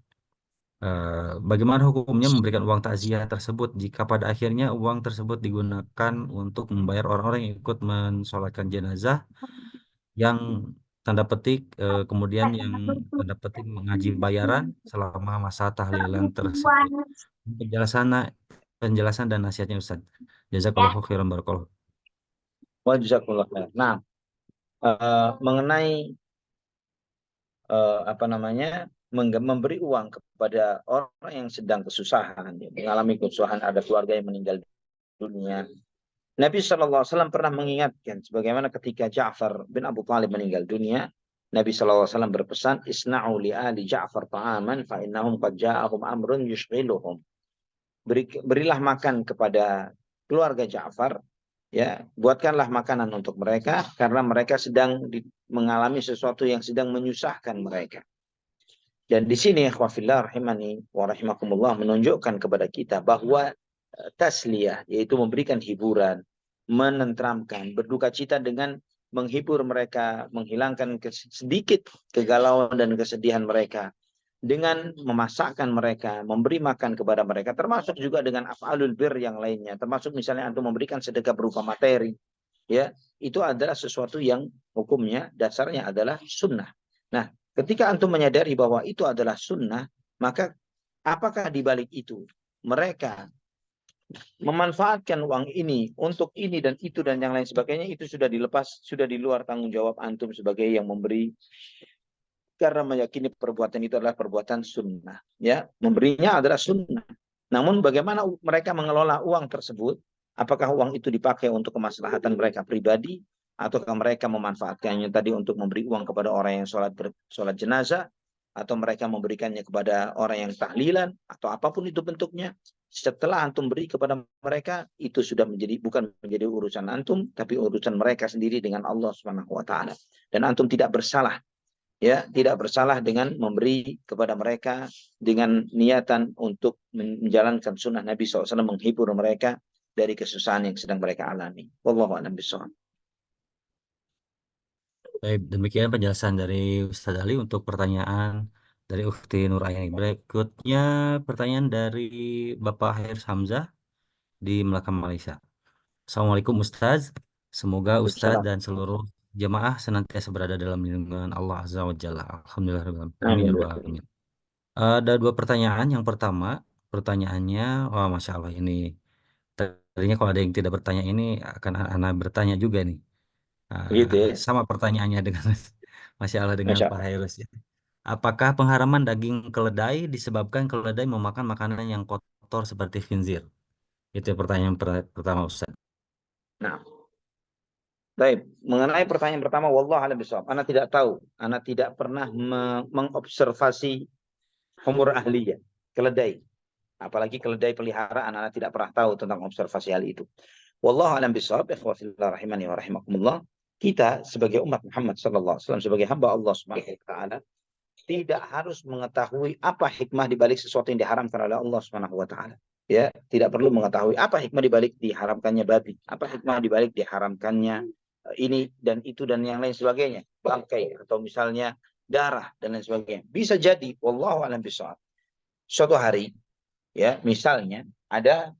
Bagaimana hukumnya memberikan uang takziah tersebut jika pada akhirnya uang tersebut digunakan untuk membayar orang-orang yang ikut mensolatkan jenazah yang tanda petik kemudian yang tanda petik mengaji bayaran selama masa tahlilan tersebut. Penjelasan penjelasan dan nasihatnya Ustaz. Jazakallahu khairan barakallahu. Wa jazakumullah khair. Nah, mengenai apa namanya memberi uang kepada orang yang sedang kesusahan, ya, mengalami kesusahan, ada keluarga yang meninggal dunia. Nabi SAW pernah mengingatkan, sebagaimana ketika Ja'far bin Abu Talib meninggal dunia, Nabi SAW berpesan, Isna'u li ali Ja'far ta'aman fa innahum qad ja'ahum amrun yushghiluhum. Berilah makan kepada keluarga Ja'far, ya, buatkanlah makanan untuk mereka karena mereka sedang mengalami sesuatu yang sedang menyusahkan mereka. Dan di sini ikhwafillah rahimani wa rahimakumullah menunjukkan kepada kita bahwa tasliyah, yaitu memberikan hiburan, menenteramkan, berduka cita dengan menghibur mereka, menghilangkan sedikit kegalauan dan kesedihan mereka, dengan memasakkan mereka, memberi makan kepada mereka, termasuk juga dengan af'alul bir yang lainnya, termasuk misalnya antum memberikan sedekah berupa materi, ya, itu adalah sesuatu yang hukumnya dasarnya adalah sunnah. Nah, ketika antum menyadari bahwa itu adalah sunnah, maka apakah di balik itu mereka memanfaatkan uang ini untuk ini dan itu dan yang lain sebagainya, itu sudah dilepas, sudah di luar tanggung jawab antum sebagai yang memberi, karena meyakini perbuatan itu adalah perbuatan sunnah, ya, memberinya adalah sunnah. Namun bagaimana mereka mengelola uang tersebut, apakah uang itu dipakai untuk kemaslahatan mereka pribadi, ataukah mereka memanfaatkannya tadi untuk memberi uang kepada orang yang sholat jenazah, atau mereka memberikannya kepada orang yang tahlilan, atau apapun itu bentuknya, setelah antum beri kepada mereka, itu sudah bukan menjadi urusan antum, tapi urusan mereka sendiri dengan Allah Subhanahu wa taala. Dan antum tidak bersalah, ya, tidak bersalah dengan memberi kepada mereka dengan niatan untuk menjalankan sunnah Nabi SAW, menghibur mereka dari kesusahan yang sedang mereka alami. Wallahu a'lam bishawab. Baik, demikian penjelasan dari Ustaz Ali untuk pertanyaan dari Ukhti Nurayani. Berikutnya pertanyaan dari Bapak Hair Hamzah di Melaka, Malaysia. Assalamualaikum Ustaz. Semoga Ustaz Waalaikumsalam. dan seluruh jemaah senantiasa berada dalam lindungan Allah Azza wa Jalla. Alhamdulillah. Amin ya Amin. rabbal alamin. Ada dua pertanyaan. Yang pertama, pertanyaannya, wah Masya Allah ini. Tadinya kalau ada yang tidak bertanya ini akan anak bertanya juga nih. Gitu ya. Sama pertanyaannya dengan Masya Allah dengan Masya Pak Allah. Hairus ya. Apakah pengharaman daging keledai disebabkan keledai memakan makanan yang kotor seperti khinzir? Itu pertanyaan pertama Ustaz. Nah, baik. Mengenai pertanyaan pertama, wallahu a'lam bishawab. Anak tidak tahu. Anak tidak pernah mengobservasi humur ahliyah, keledai. Apalagi keledai peliharaan, anak tidak pernah tahu tentang observasi hal itu. Wallahu a'lam bishawab, ikhwafillah rahimani wa rahimakumullah. Kita sebagai umat Muhammad sallallahu alaihi wasallam, sebagai hamba Allah Subhanahu wa taala, tidak harus mengetahui apa hikmah di balik sesuatu yang diharamkan oleh Allah Subhanahu wa taala. Ya, tidak perlu mengetahui apa hikmah di balik diharamkannya babi, apa hikmah di balik diharamkannya ini dan itu dan yang lain sebagainya, bangkai atau misalnya darah dan lain sebagainya. Bisa jadi wallahu a'lam bishawab. Suatu hari, ya, misalnya ada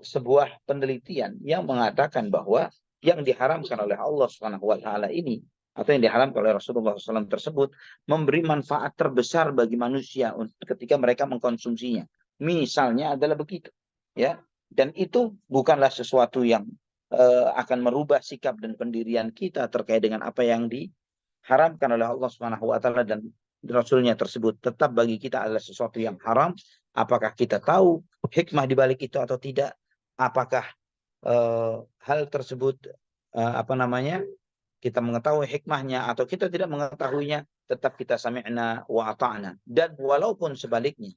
sebuah penelitian yang mengatakan bahwa yang diharamkan oleh Allah Subhanahu wa taala ini atau yang diharamkan oleh Rasulullah SAW tersebut memberi manfaat terbesar bagi manusia ketika mereka mengkonsumsinya. Misalnya adalah begitu, ya. Dan itu bukanlah sesuatu yang akan merubah sikap dan pendirian kita terkait dengan apa yang diharamkan oleh Allah Subhanahu wa taala dan Rasulnya tersebut. Tetap bagi kita adalah sesuatu yang haram. Apakah kita tahu hikmah di balik itu atau tidak? Apakah hal tersebut apa namanya, kita mengetahui hikmahnya atau kita tidak mengetahuinya, tetap kita sami'na wa ata'na. Dan walaupun sebaliknya,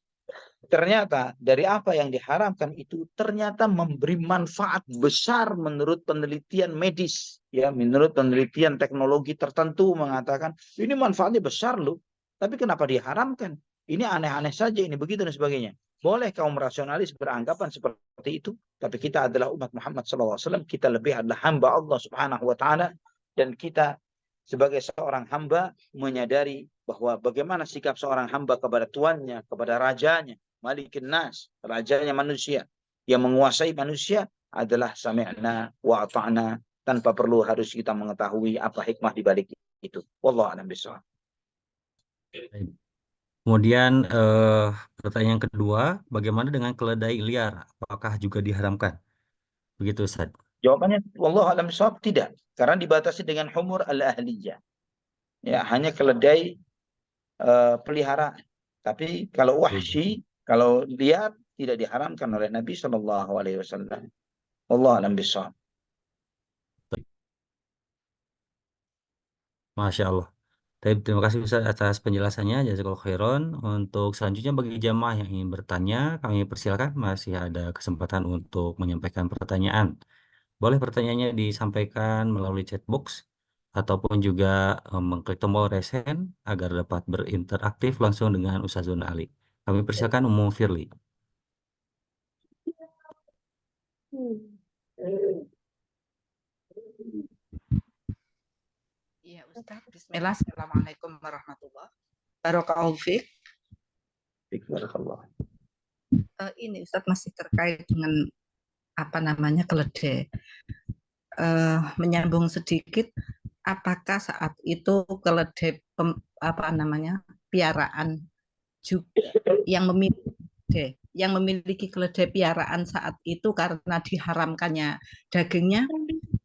Ternyata dari apa yang diharamkan itu ternyata memberi manfaat besar menurut penelitian medis. Ya, menurut penelitian teknologi tertentu mengatakan ini manfaatnya besar loh. Tapi kenapa diharamkan? Ini aneh-aneh saja, ini begitu dan sebagainya. Boleh kaum rasionalis beranggapan seperti itu, tapi kita adalah umat Muhammad SAW, kita lebih adalah hamba Allah Subhanahu wa taala, dan kita sebagai seorang hamba menyadari bahwa bagaimana sikap seorang hamba kepada tuannya, kepada rajanya, Malikin Nas, rajanya manusia, yang menguasai manusia adalah sami'na wa ata'na, tanpa perlu harus kita mengetahui apa hikmah di balik itu. Wallahu a'lam bishawab. Baik. Kemudian pertanyaan kedua, bagaimana dengan keledai liar? Apakah juga diharamkan? Begitu Ustaz. Jawabannya wallahu a'lam bishawab, tidak, karena dibatasi dengan humur al-ahliyah. Ya, hanya keledai peliharaan. Tapi kalau wahsy, kalau liar, tidak diharamkan oleh Nabi Shallallahu Alaihi Wasallam. Allah alam bishawab. Masya Allah. Terima kasih Ustaz atas penjelasannya. Jazakallahu khairan. Untuk selanjutnya bagi jamaah yang ingin bertanya, kami persilakan masih ada kesempatan untuk menyampaikan pertanyaan. Boleh pertanyaannya disampaikan melalui chat box ataupun juga mengklik tombol resen agar dapat berinteraktif langsung dengan Ustazun Ali. Kami persilakan Ummu Firly. Iya Ustaz, Bismillah, Assalamualaikum warahmatullahi wabarakatuh. Barakallahu fiik. Barakallah. Ini Ustaz masih terkait dengan apa namanya keledai. Menyambung sedikit, apakah saat itu keledai apa namanya piaraan juga yang memiliki keledai piaraan saat itu karena diharamkannya dagingnya,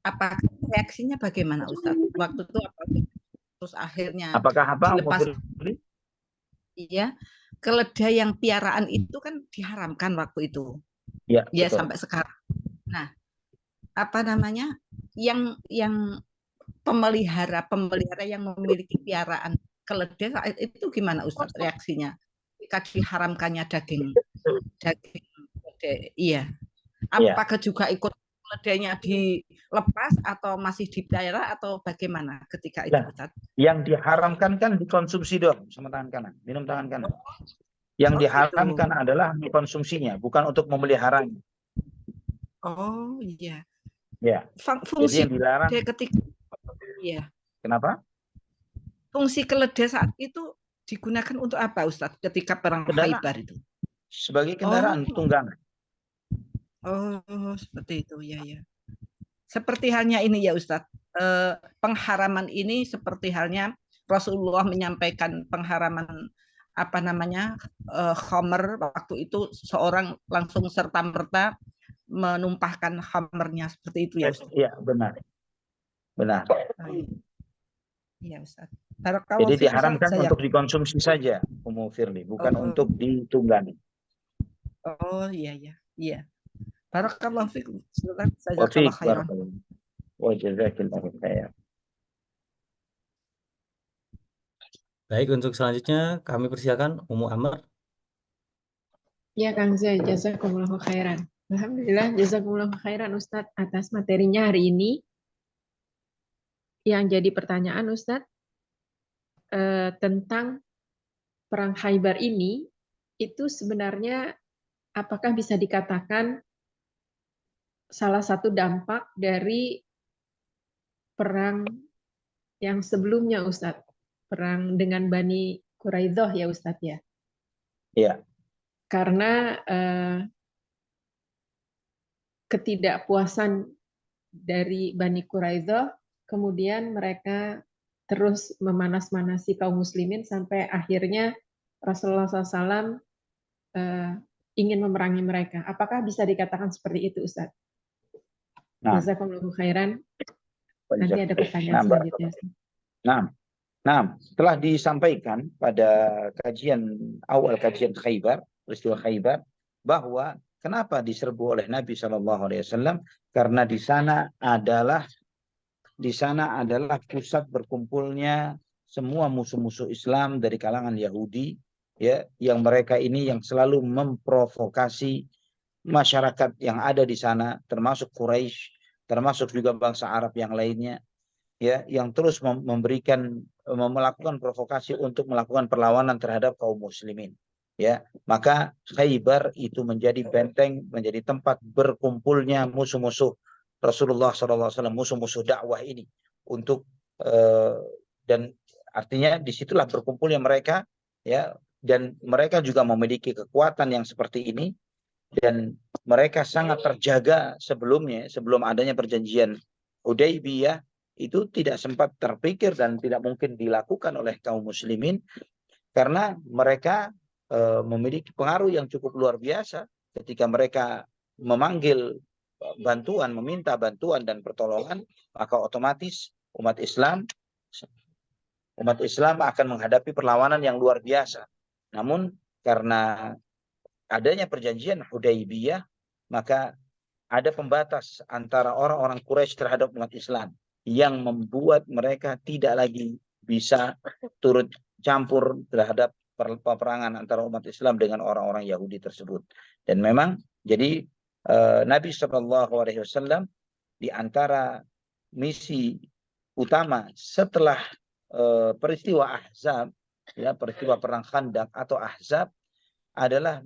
apakah reaksinya bagaimana Ustaz? Waktu itu apa terus akhirnya Apakah apa? dilepas? Iya, keledai yang piaraan itu kan diharamkan waktu itu. Ya, ya betul. Sampai sekarang. Nah, apa namanya? Yang pemelihara yang memiliki piaraan keledai saat itu gimana Ustaz reaksinya? Ketika diharamkannya daging keledai. Iya. Apakah juga ikut keledainya dilepas atau masih dipelihara atau bagaimana ketika itu Ustaz? Yang diharamkan kan dikonsumsi doang sama tangan kanan, minum tangan kanan. Yang diharamkan gitu. adalah mengkonsumsinya, bukan untuk memeliharanya. Oh iya. Ya. Fungsi jadi yang dilarang ketika iya. Kenapa? Fungsi keledai saat itu digunakan untuk apa Ustaz ketika perang Khaybar itu? Sebagai kendaraan tunggangan. Oh, seperti itu ya. Seperti halnya ini ya Ustaz. Pengharaman ini seperti halnya Rasulullah menyampaikan pengharaman apa namanya khamr, waktu itu seorang langsung serta-merta menumpahkan khamrnya seperti itu ya Ustaz. Iya, benar. Iya Ustaz. Jadi diharamkan untuk dikonsumsi saja, Ummu Firly, bukan untuk ditunggangi. Oh iya. Barakallahu fiikum. Jazakallahu khairan. Wa jazakillahu khairan. Baik, untuk selanjutnya kami persilakan Ummu Amr. Ya Kang Zai, jazakumullahu khairan. Alhamdulillah, jazakumullahu khairan Ustadz atas materinya hari ini. Yang jadi pertanyaan Ustadz tentang perang Khaybar ini, itu sebenarnya apakah bisa dikatakan salah satu dampak dari perang yang sebelumnya Ustadz? Perang dengan Bani Quraidah ya Ustadz ya? Iya. Karena ketidakpuasan dari Bani Quraidah, kemudian mereka terus memanas-manasi kaum muslimin sampai akhirnya Rasulullah SAW ingin memerangi mereka. Apakah bisa dikatakan seperti itu, Ustaz? Jazakumullahu khairan. Nanti ada pertanyaan selanjutnya. Nah, telah disampaikan pada awal kajian Khaybar, peristiwa Khaybar, bahwa kenapa diserbu oleh Nabi SAW? Karena di sana adalah pusat berkumpulnya semua musuh-musuh Islam dari kalangan Yahudi ya, yang mereka ini yang selalu memprovokasi masyarakat yang ada di sana, termasuk Quraisy, termasuk juga bangsa Arab yang lainnya, ya, yang terus melakukan provokasi untuk melakukan perlawanan terhadap kaum muslimin. Ya, maka Khaybar itu menjadi benteng, menjadi tempat berkumpulnya musuh-musuh Rasulullah SAW, musuh-musuh dakwah ini untuk dan artinya disitulah berkumpulnya mereka, ya, dan mereka juga memiliki kekuatan yang seperti ini, dan mereka sangat terjaga sebelumnya, sebelum adanya perjanjian Hudaybiyah itu tidak sempat terpikir dan tidak mungkin dilakukan oleh kaum muslimin, karena mereka memiliki pengaruh yang cukup luar biasa ketika mereka memanggil bantuan, meminta bantuan dan pertolongan, maka otomatis umat Islam akan menghadapi perlawanan yang luar biasa. Namun karena adanya perjanjian Hudaybiyah, maka ada pembatas antara orang-orang Quraisy terhadap umat Islam yang membuat mereka tidak lagi bisa turut campur terhadap peperangan antara umat Islam dengan orang-orang Yahudi tersebut. Dan memang jadi Nabi SAW di antara misi utama setelah peristiwa Ahzab, ya, peristiwa perang Khandaq atau Ahzab, adalah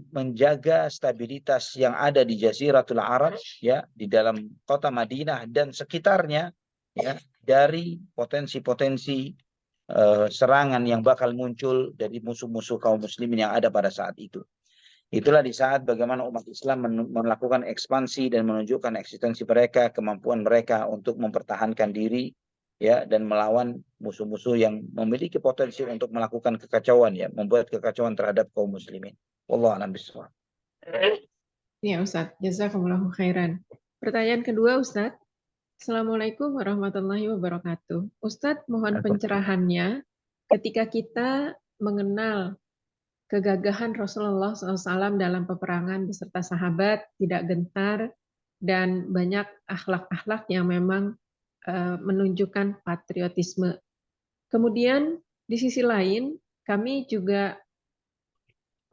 menjaga stabilitas yang ada di Jaziratul Arab, ya, di dalam kota Madinah dan sekitarnya, ya, dari potensi-potensi serangan yang bakal muncul dari musuh-musuh kaum muslimin yang ada pada saat itu. Itulah di saat bagaimana umat Islam melakukan ekspansi dan menunjukkan eksistensi mereka, kemampuan mereka untuk mempertahankan diri, ya, dan melawan musuh-musuh yang memiliki potensi untuk melakukan kekacauan, ya, membuat kekacauan terhadap kaum muslimin. Wallahu a'lam bishawab. Ya Ustadz, jazakumullahu khairan. Pertanyaan kedua Ustadz. Assalamualaikum warahmatullahi wabarakatuh. Ustadz, mohon pencerahannya ketika kita mengenal kegagahan Rasulullah SAW dalam peperangan beserta sahabat, tidak gentar, dan banyak akhlak-akhlak yang memang menunjukkan patriotisme. Kemudian di sisi lain, kami juga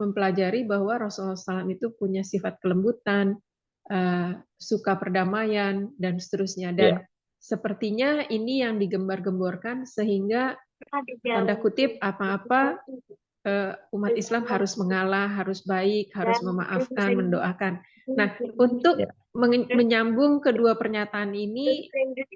mempelajari bahwa Rasulullah SAW itu punya sifat kelembutan, suka perdamaian, dan seterusnya. Dan sepertinya ini yang digembar-gemborkan sehingga tanda kutip apa-apa umat Islam harus mengalah, harus baik, harus memaafkan, mendoakan. Nah, untuk menyambung kedua pernyataan ini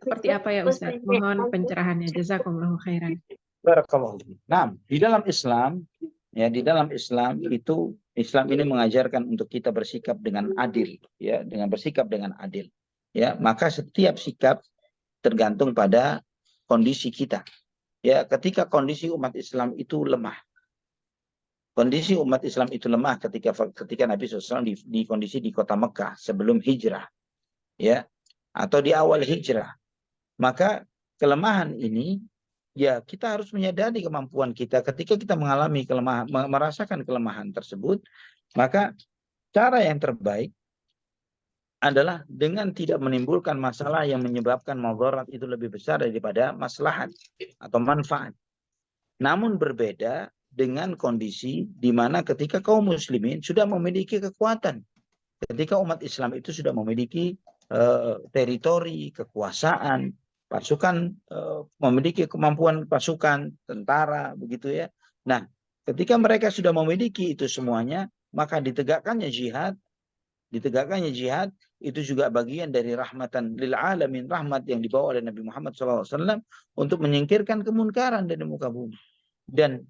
seperti apa ya Ustaz? Mohon pencerahannya. Jazakumullahu khairan. Barakallahu. Nah, di dalam Islam, ya, di dalam Islam itu Islam ini mengajarkan untuk kita bersikap dengan adil, ya, dengan bersikap dengan adil. Ya, maka setiap sikap tergantung pada kondisi kita. Ya, ketika kondisi umat Islam itu lemah, kondisi umat Islam itu lemah ketika Nabi SAW di kondisi di kota Mekah sebelum hijrah, ya, atau di awal hijrah, maka kelemahan ini, ya, kita harus menyadari kemampuan kita. Ketika kita mengalami kelemahan, merasakan kelemahan tersebut, maka cara yang terbaik adalah dengan tidak menimbulkan masalah yang menyebabkan madarat itu lebih besar daripada maslahat atau manfaat. Namun berbeda dengan kondisi di mana ketika kaum muslimin sudah memiliki kekuatan, ketika umat Islam itu sudah memiliki teritori, kekuasaan, pasukan, memiliki kemampuan pasukan, tentara, begitu ya. Nah, ketika mereka sudah memiliki itu semuanya, maka ditegakkannya jihad itu juga bagian dari rahmatan lil alamin, rahmat yang dibawa oleh Nabi Muhammad SAW untuk menyingkirkan kemunkaran dari muka bumi. Dan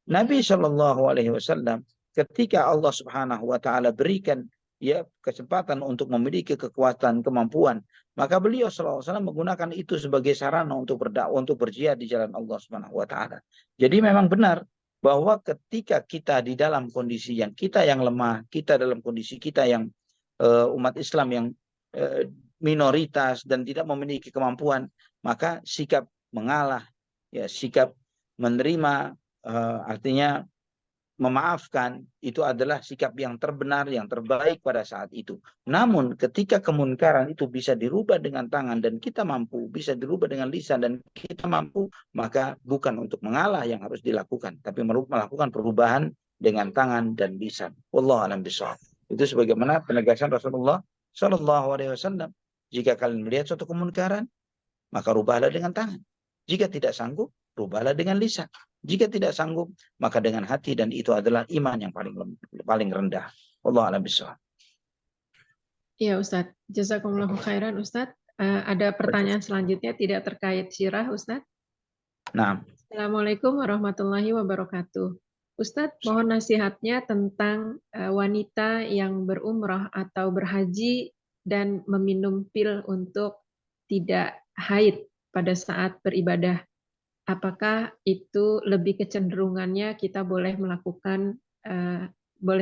Nabi SAW ketika Allah Subhanahu wa taala berikan, ya, kesempatan untuk memiliki kekuatan, kemampuan, maka beliau SAW menggunakan itu sebagai sarana untuk berdakwah, untuk berjihad di jalan Allah Subhanahu wa taala. Jadi memang benar bahwa ketika kita di dalam kondisi yang kita yang lemah, kita dalam kondisi kita yang umat Islam yang minoritas dan tidak memiliki kemampuan, maka sikap mengalah, ya, sikap menerima, artinya memaafkan, itu adalah sikap yang terbenar, yang terbaik pada saat itu. Namun ketika kemunkaran itu bisa dirubah dengan tangan dan kita mampu, bisa dirubah dengan lisan dan kita mampu, maka bukan untuk mengalah yang harus dilakukan, tapi melakukan perubahan dengan tangan dan lisan. Wallahu a'lam bishawab. Itu sebagaimana penegasan Rasulullah Shallallahu Alaihi Wasallam. Jika kalian melihat suatu kemungkaran, maka rubahlah dengan tangan. Jika tidak sanggup, rubahlah dengan lisan. Jika tidak sanggup, maka dengan hati, dan itu adalah iman yang paling rendah. Wallahu a'lam bishawab. Iya Ustadz, jazakumullahu khairan Ustadz. Ada pertanyaan selanjutnya tidak terkait syirah Ustadz. Nah, Assalamualaikum warahmatullahi wabarakatuh. Ustadz, mohon nasihatnya tentang wanita yang berumrah atau berhaji dan meminum pil untuk tidak haid pada saat beribadah. Apakah itu lebih kecenderungannya kita boleh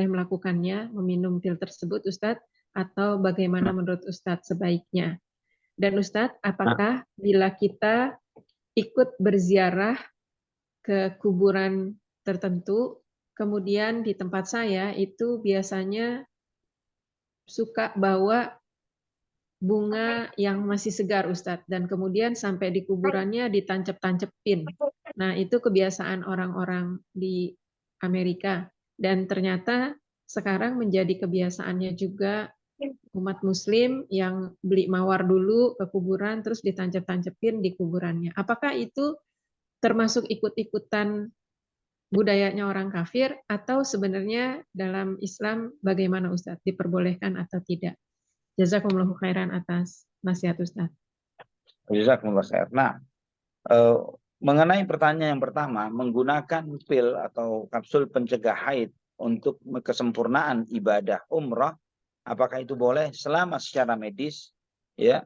melakukannya, meminum pil tersebut Ustadz, atau bagaimana menurut Ustadz sebaiknya? Dan Ustadz, apakah bila kita ikut berziarah ke kuburan tertentu, kemudian di tempat saya itu biasanya suka bawa bunga yang masih segar Ustadz, dan kemudian sampai di kuburannya ditancep-tancepin. Nah, itu kebiasaan orang-orang di Amerika, dan ternyata sekarang menjadi kebiasaannya juga umat muslim yang beli mawar dulu ke kuburan terus ditancep-tancepin di kuburannya. Apakah itu termasuk ikut-ikutan budayanya orang kafir, atau sebenarnya dalam Islam bagaimana Ustadz? Diperbolehkan atau tidak? Jazakumullahu khairan atas nasihat Ustadz. jazakumullah khair. Nah, mengenai pertanyaan yang pertama, menggunakan pil atau kapsul pencegah haid untuk kesempurnaan ibadah umrah, apakah itu boleh? Selama secara medis, ya,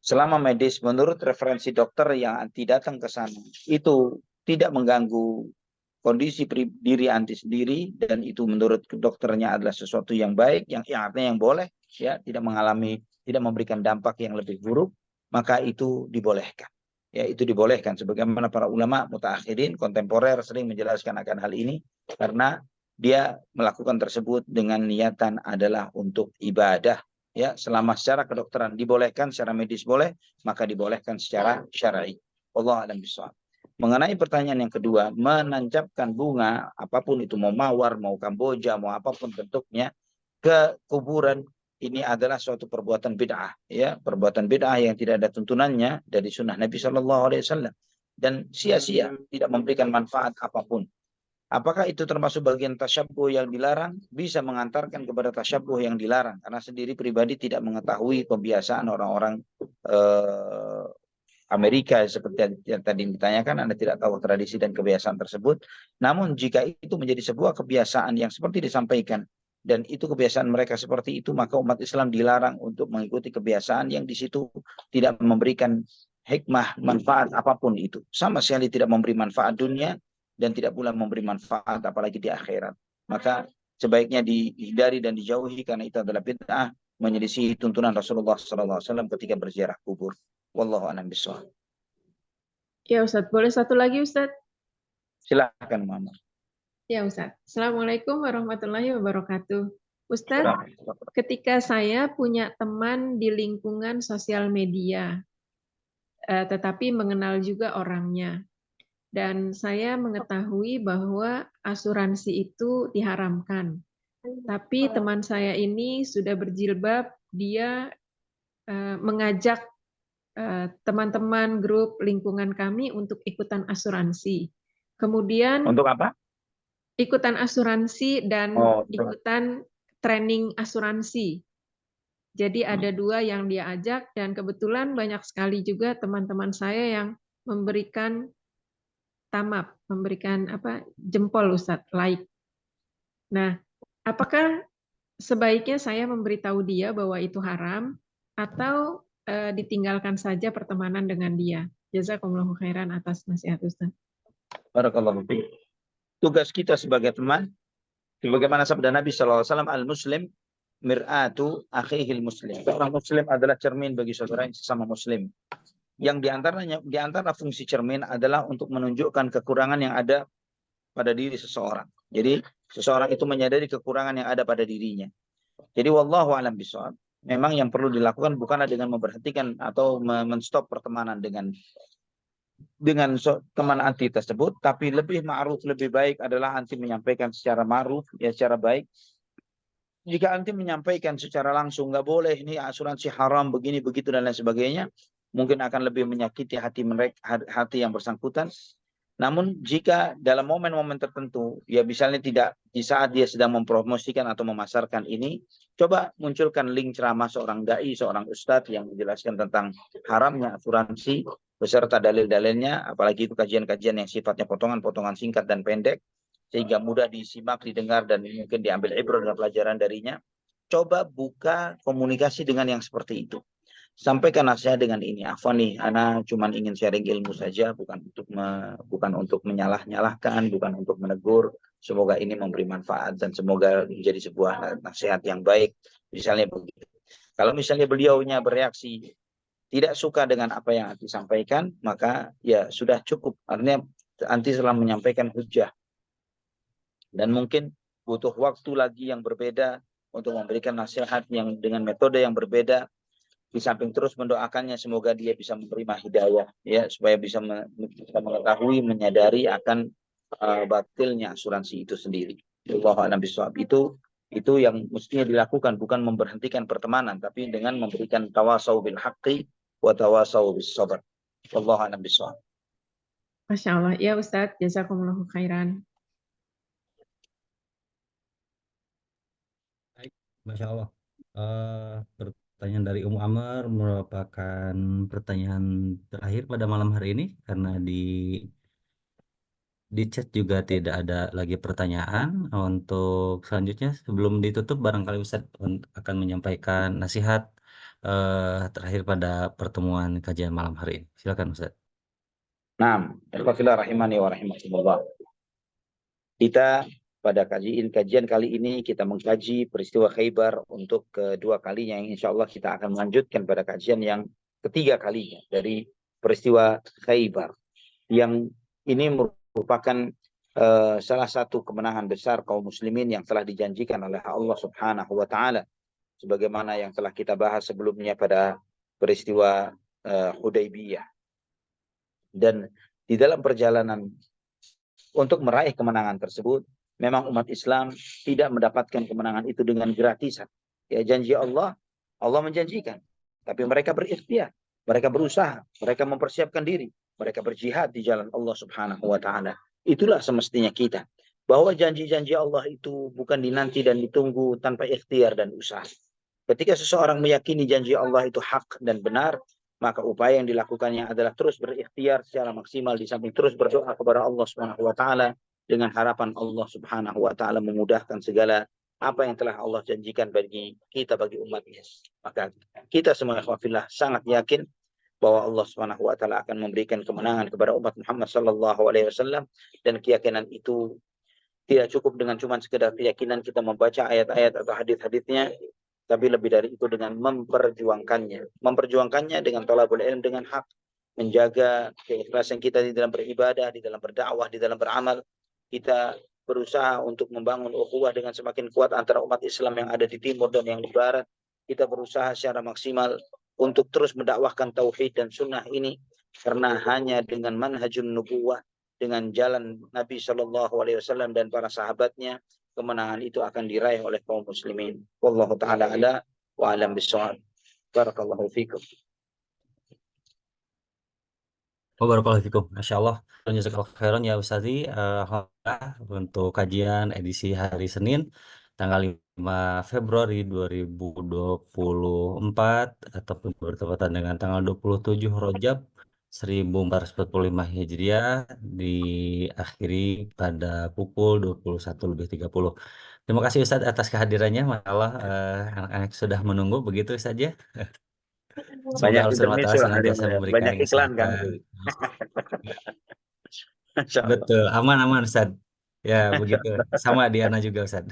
selama medis menurut referensi dokter yang anti datang ke sana, itu tidak mengganggu kondisi diri anti sendiri, dan itu menurut dokternya adalah sesuatu yang baik, yang artinya yang boleh, ya, tidak memberikan dampak yang lebih buruk, maka itu dibolehkan. Ya, itu dibolehkan sebagaimana para ulama mutaakhirin kontemporer sering menjelaskan akan hal ini, karena dia melakukan tersebut dengan niatan adalah untuk ibadah. Ya, selama secara kedokteran dibolehkan, secara medis boleh, maka dibolehkan secara syar'i. Wallahu a'lam bishawab. Mengenai pertanyaan yang kedua, menancapkan bunga, apapun itu, mau mawar, mau kamboja, mau apapun bentuknya, ke kuburan, ini adalah suatu perbuatan bid'ah, ya, perbuatan bid'ah yang tidak ada tuntunannya dari sunnah Nabi Shallallahu Alaihi Wasallam, dan sia-sia, tidak memberikan manfaat apapun. Apakah itu termasuk bagian tasyabbuh yang dilarang? Bisa mengantarkan kepada tasyabbuh yang dilarang, karena sendiri pribadi tidak mengetahui kebiasaan orang-orang Amerika seperti yang tadi ditanyakan. Anda tidak tahu tradisi dan kebiasaan tersebut. Namun jika itu menjadi sebuah kebiasaan yang seperti disampaikan, dan itu kebiasaan mereka seperti itu, maka umat Islam dilarang untuk mengikuti kebiasaan yang di situ tidak memberikan hikmah, manfaat apapun itu. Sama sekali tidak memberi manfaat dunia, dan tidak pula memberi manfaat apalagi di akhirat. Maka sebaiknya dihindari dan dijauhi, karena itu adalah bid'ah, menyelisih tuntunan Rasulullah SAW ketika berziarah kubur. Wallahu a'lam bishawab. Ya Ustadz, boleh satu lagi Ustadz? Silakan Muhammad. Ya Ustadz. Assalamualaikum warahmatullahi wabarakatuh. Ustadz, ketika saya punya teman di lingkungan sosial media, tetapi mengenal juga orangnya, dan saya mengetahui bahwa asuransi itu diharamkan. Tapi teman saya ini sudah berjilbab, dia mengajak teman-teman grup lingkungan kami untuk ikutan asuransi. Kemudian untuk apa? Ikutan asuransi dan ikutan training asuransi. Jadi ada dua yang dia ajak, dan kebetulan banyak sekali juga teman-teman saya yang memberikan tamap, memberikan jempol Ustadz, like. Nah, apakah sebaiknya saya memberitahu dia bahwa itu haram, atau ditinggalkan saja pertemanan dengan dia? Jazakumullahu khairan atas nasihat Ustaz. Barakallahu fiik. Tugas kita sebagai teman, sebagaimana sabda Nabi SAW, al-muslim mir'atu akhihil muslim. Orang muslim adalah cermin bagi saudara yang sesama muslim. Yang diantara fungsi cermin adalah untuk menunjukkan kekurangan yang ada pada diri seseorang. Jadi seseorang itu menyadari kekurangan yang ada pada dirinya. Jadi wallahu a'lam bishawab. Memang yang perlu dilakukan bukanlah dengan memperhatikan atau men-stop pertemanan dengan dengan teman anti tersebut, tapi lebih ma'ruf, lebih baik adalah anti menyampaikan secara ma'ruf, ya secara baik. Jika anti menyampaikan secara langsung, nggak boleh, ini asuransi haram, begini, begitu, dan lain sebagainya, mungkin akan lebih menyakiti hati mereka, hati yang bersangkutan. Namun jika dalam momen-momen tertentu, ya misalnya tidak di saat dia sedang mempromosikan atau memasarkan ini, coba munculkan link ceramah seorang dai, seorang ustadz yang menjelaskan tentang haramnya asuransi beserta dalil-dalilnya, apalagi itu kajian-kajian yang sifatnya potongan-potongan singkat dan pendek, sehingga mudah disimak, didengar, dan mungkin diambil ibrah dan pelajaran darinya. Coba buka komunikasi dengan yang seperti itu. Sampaikan nasihat dengan ini. Afwan nih, ana cuma ingin sharing ilmu saja, bukan untuk menyalah-nyalahkan, bukan untuk menegur. Semoga ini memberi manfaat dan semoga menjadi sebuah nasihat yang baik. Misalnya begitu. Kalau misalnya beliaunya bereaksi tidak suka dengan apa yang anti sampaikan, maka ya sudah cukup. Artinya anti telah menyampaikan hujah. Dan mungkin butuh waktu lagi yang berbeda untuk memberikan nasihat yang dengan metode yang berbeda. Di samping terus mendoakannya semoga dia bisa menerima hidayah, ya, supaya bisa mengetahui, menyadari akan batilnya asuransi itu sendiri. Wallahu a'lam bishawab. Itu yang mestinya dilakukan, bukan memberhentikan pertemanan, tapi dengan memberikan tawasau bil haqqi wa tawasau bis sabr. Wallahu a'lam bishawab. Masya Allah. Ya Ustadz, jazakumullahu khairan. Masya Allah. Pertanyaan dari Amr merupakan pertanyaan terakhir pada malam hari ini karena di chat juga tidak ada lagi pertanyaan. Untuk selanjutnya sebelum ditutup barangkali Ustadz akan menyampaikan nasihat terakhir pada pertemuan kajian malam hari ini. Silakan Ustadz. Naam, ikhwafillah rahimani wa rahimakumullah. Kita pada kajian kali ini kita mengkaji peristiwa Khaybar untuk kedua kalinya, yang insya Allah kita akan melanjutkan pada kajian yang ketiga kalinya dari peristiwa Khaybar, yang ini merupakan salah satu kemenangan besar kaum muslimin yang telah dijanjikan oleh Allah Subhanahu wa taala, sebagaimana yang telah kita bahas sebelumnya pada peristiwa Hudaybiyah. Dan di dalam perjalanan untuk meraih kemenangan tersebut, memang umat Islam tidak mendapatkan kemenangan itu dengan gratisan. Ya, janji Allah, Allah menjanjikan. Tapi mereka berikhtiar, mereka berusaha, mereka mempersiapkan diri, mereka berjihad di jalan Allah Subhanahu wa taala. Itulah semestinya kita. Bahwa janji-janji Allah itu bukan dinanti dan ditunggu tanpa ikhtiar dan usaha. Ketika seseorang meyakini janji Allah itu hak dan benar, maka upaya yang dilakukannya adalah terus berikhtiar secara maksimal, di samping terus berdoa kepada Allah Subhanahu wa taala dengan harapan Allah Subhanahu wa taala memudahkan segala apa yang telah Allah janjikan bagi kita, bagi umatnya. Maka kita semua ikhwafillah sangat yakin bahwa Allah Subhanahu wa taala akan memberikan kemenangan kepada umat Muhammad sallallahu alaihi wasallam, dan keyakinan itu tidak cukup dengan cuma sekedar keyakinan kita membaca ayat-ayat atau hadis-hadisnya, tapi lebih dari itu dengan memperjuangkannya dengan thalabul ilm, dengan hak, menjaga keikhlasan kita di dalam beribadah, di dalam berdakwah, di dalam beramal. Kita berusaha untuk membangun ukhuwah dengan semakin kuat antara umat Islam yang ada di timur dan yang di barat. Kita berusaha secara maksimal untuk terus mendakwahkan tauhid dan sunnah ini, karena hanya dengan manhajun nubuwah, dengan jalan Nabi Shallallahu Alaihi Wasallam dan para sahabatnya, kemenangan itu akan diraih oleh kaum muslimin. Wallahu ta'ala ala wa alam bishawab. Barakallahu fikum. Barakallahu fikum. Masya Allah. Jazakallahu khairan ya Ustazi. Alhamdulillah untuk kajian edisi hari Senin tanggal 5 Februari 2024 ataupun bertepatan dengan tanggal 27 Rajab 1445 Hijriah diakhiri pada pukul 21:30. Terima kasih Ustadz atas kehadirannya. Masalah anak-anak sudah menunggu, begitu saja. Semoga Banyak Allah Subhanahu wa taala intermezzo, senantiasa memberikan banyak iklan kan. Betul, aman Ustaz. Ya, begitu. Sama Diana juga Ustaz.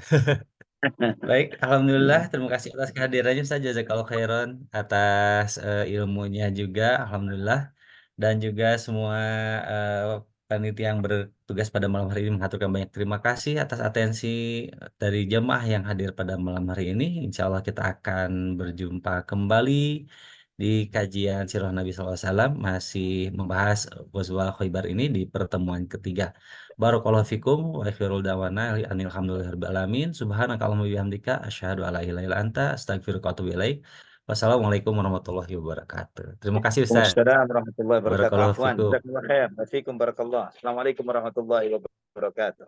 Baik, alhamdulillah, terima kasih atas kehadirannya Ustaz. Jazakallahu khairan atas ilmunya juga, alhamdulillah. Dan juga semua panitia yang bertugas pada malam hari ini mengaturkan banyak terima kasih atas atensi dari jemaah yang hadir pada malam hari ini. Insya Allah kita akan berjumpa kembali di kajian Sirah Nabi SAW masih membahas Ghazwa Khaibar ini di pertemuan ketiga. Barakallahu fikum wa akhirul dawana alhamdulillahirabbil alamin. Subhanakallahumma wa bihamdika asyhadu alla ilaha illa anta astaghfiruka wa atubu ilaik. Wassalamualaikum warahmatullahi wabarakatuh. Terima kasih Ustaz. Waalaikumsalam warahmatullahi wabarakatuh. Barakallahu Afwan, fikum. jazakumullah khair. Wa fikum barakallah. Assalamualaikum warahmatullahi wabarakatuh.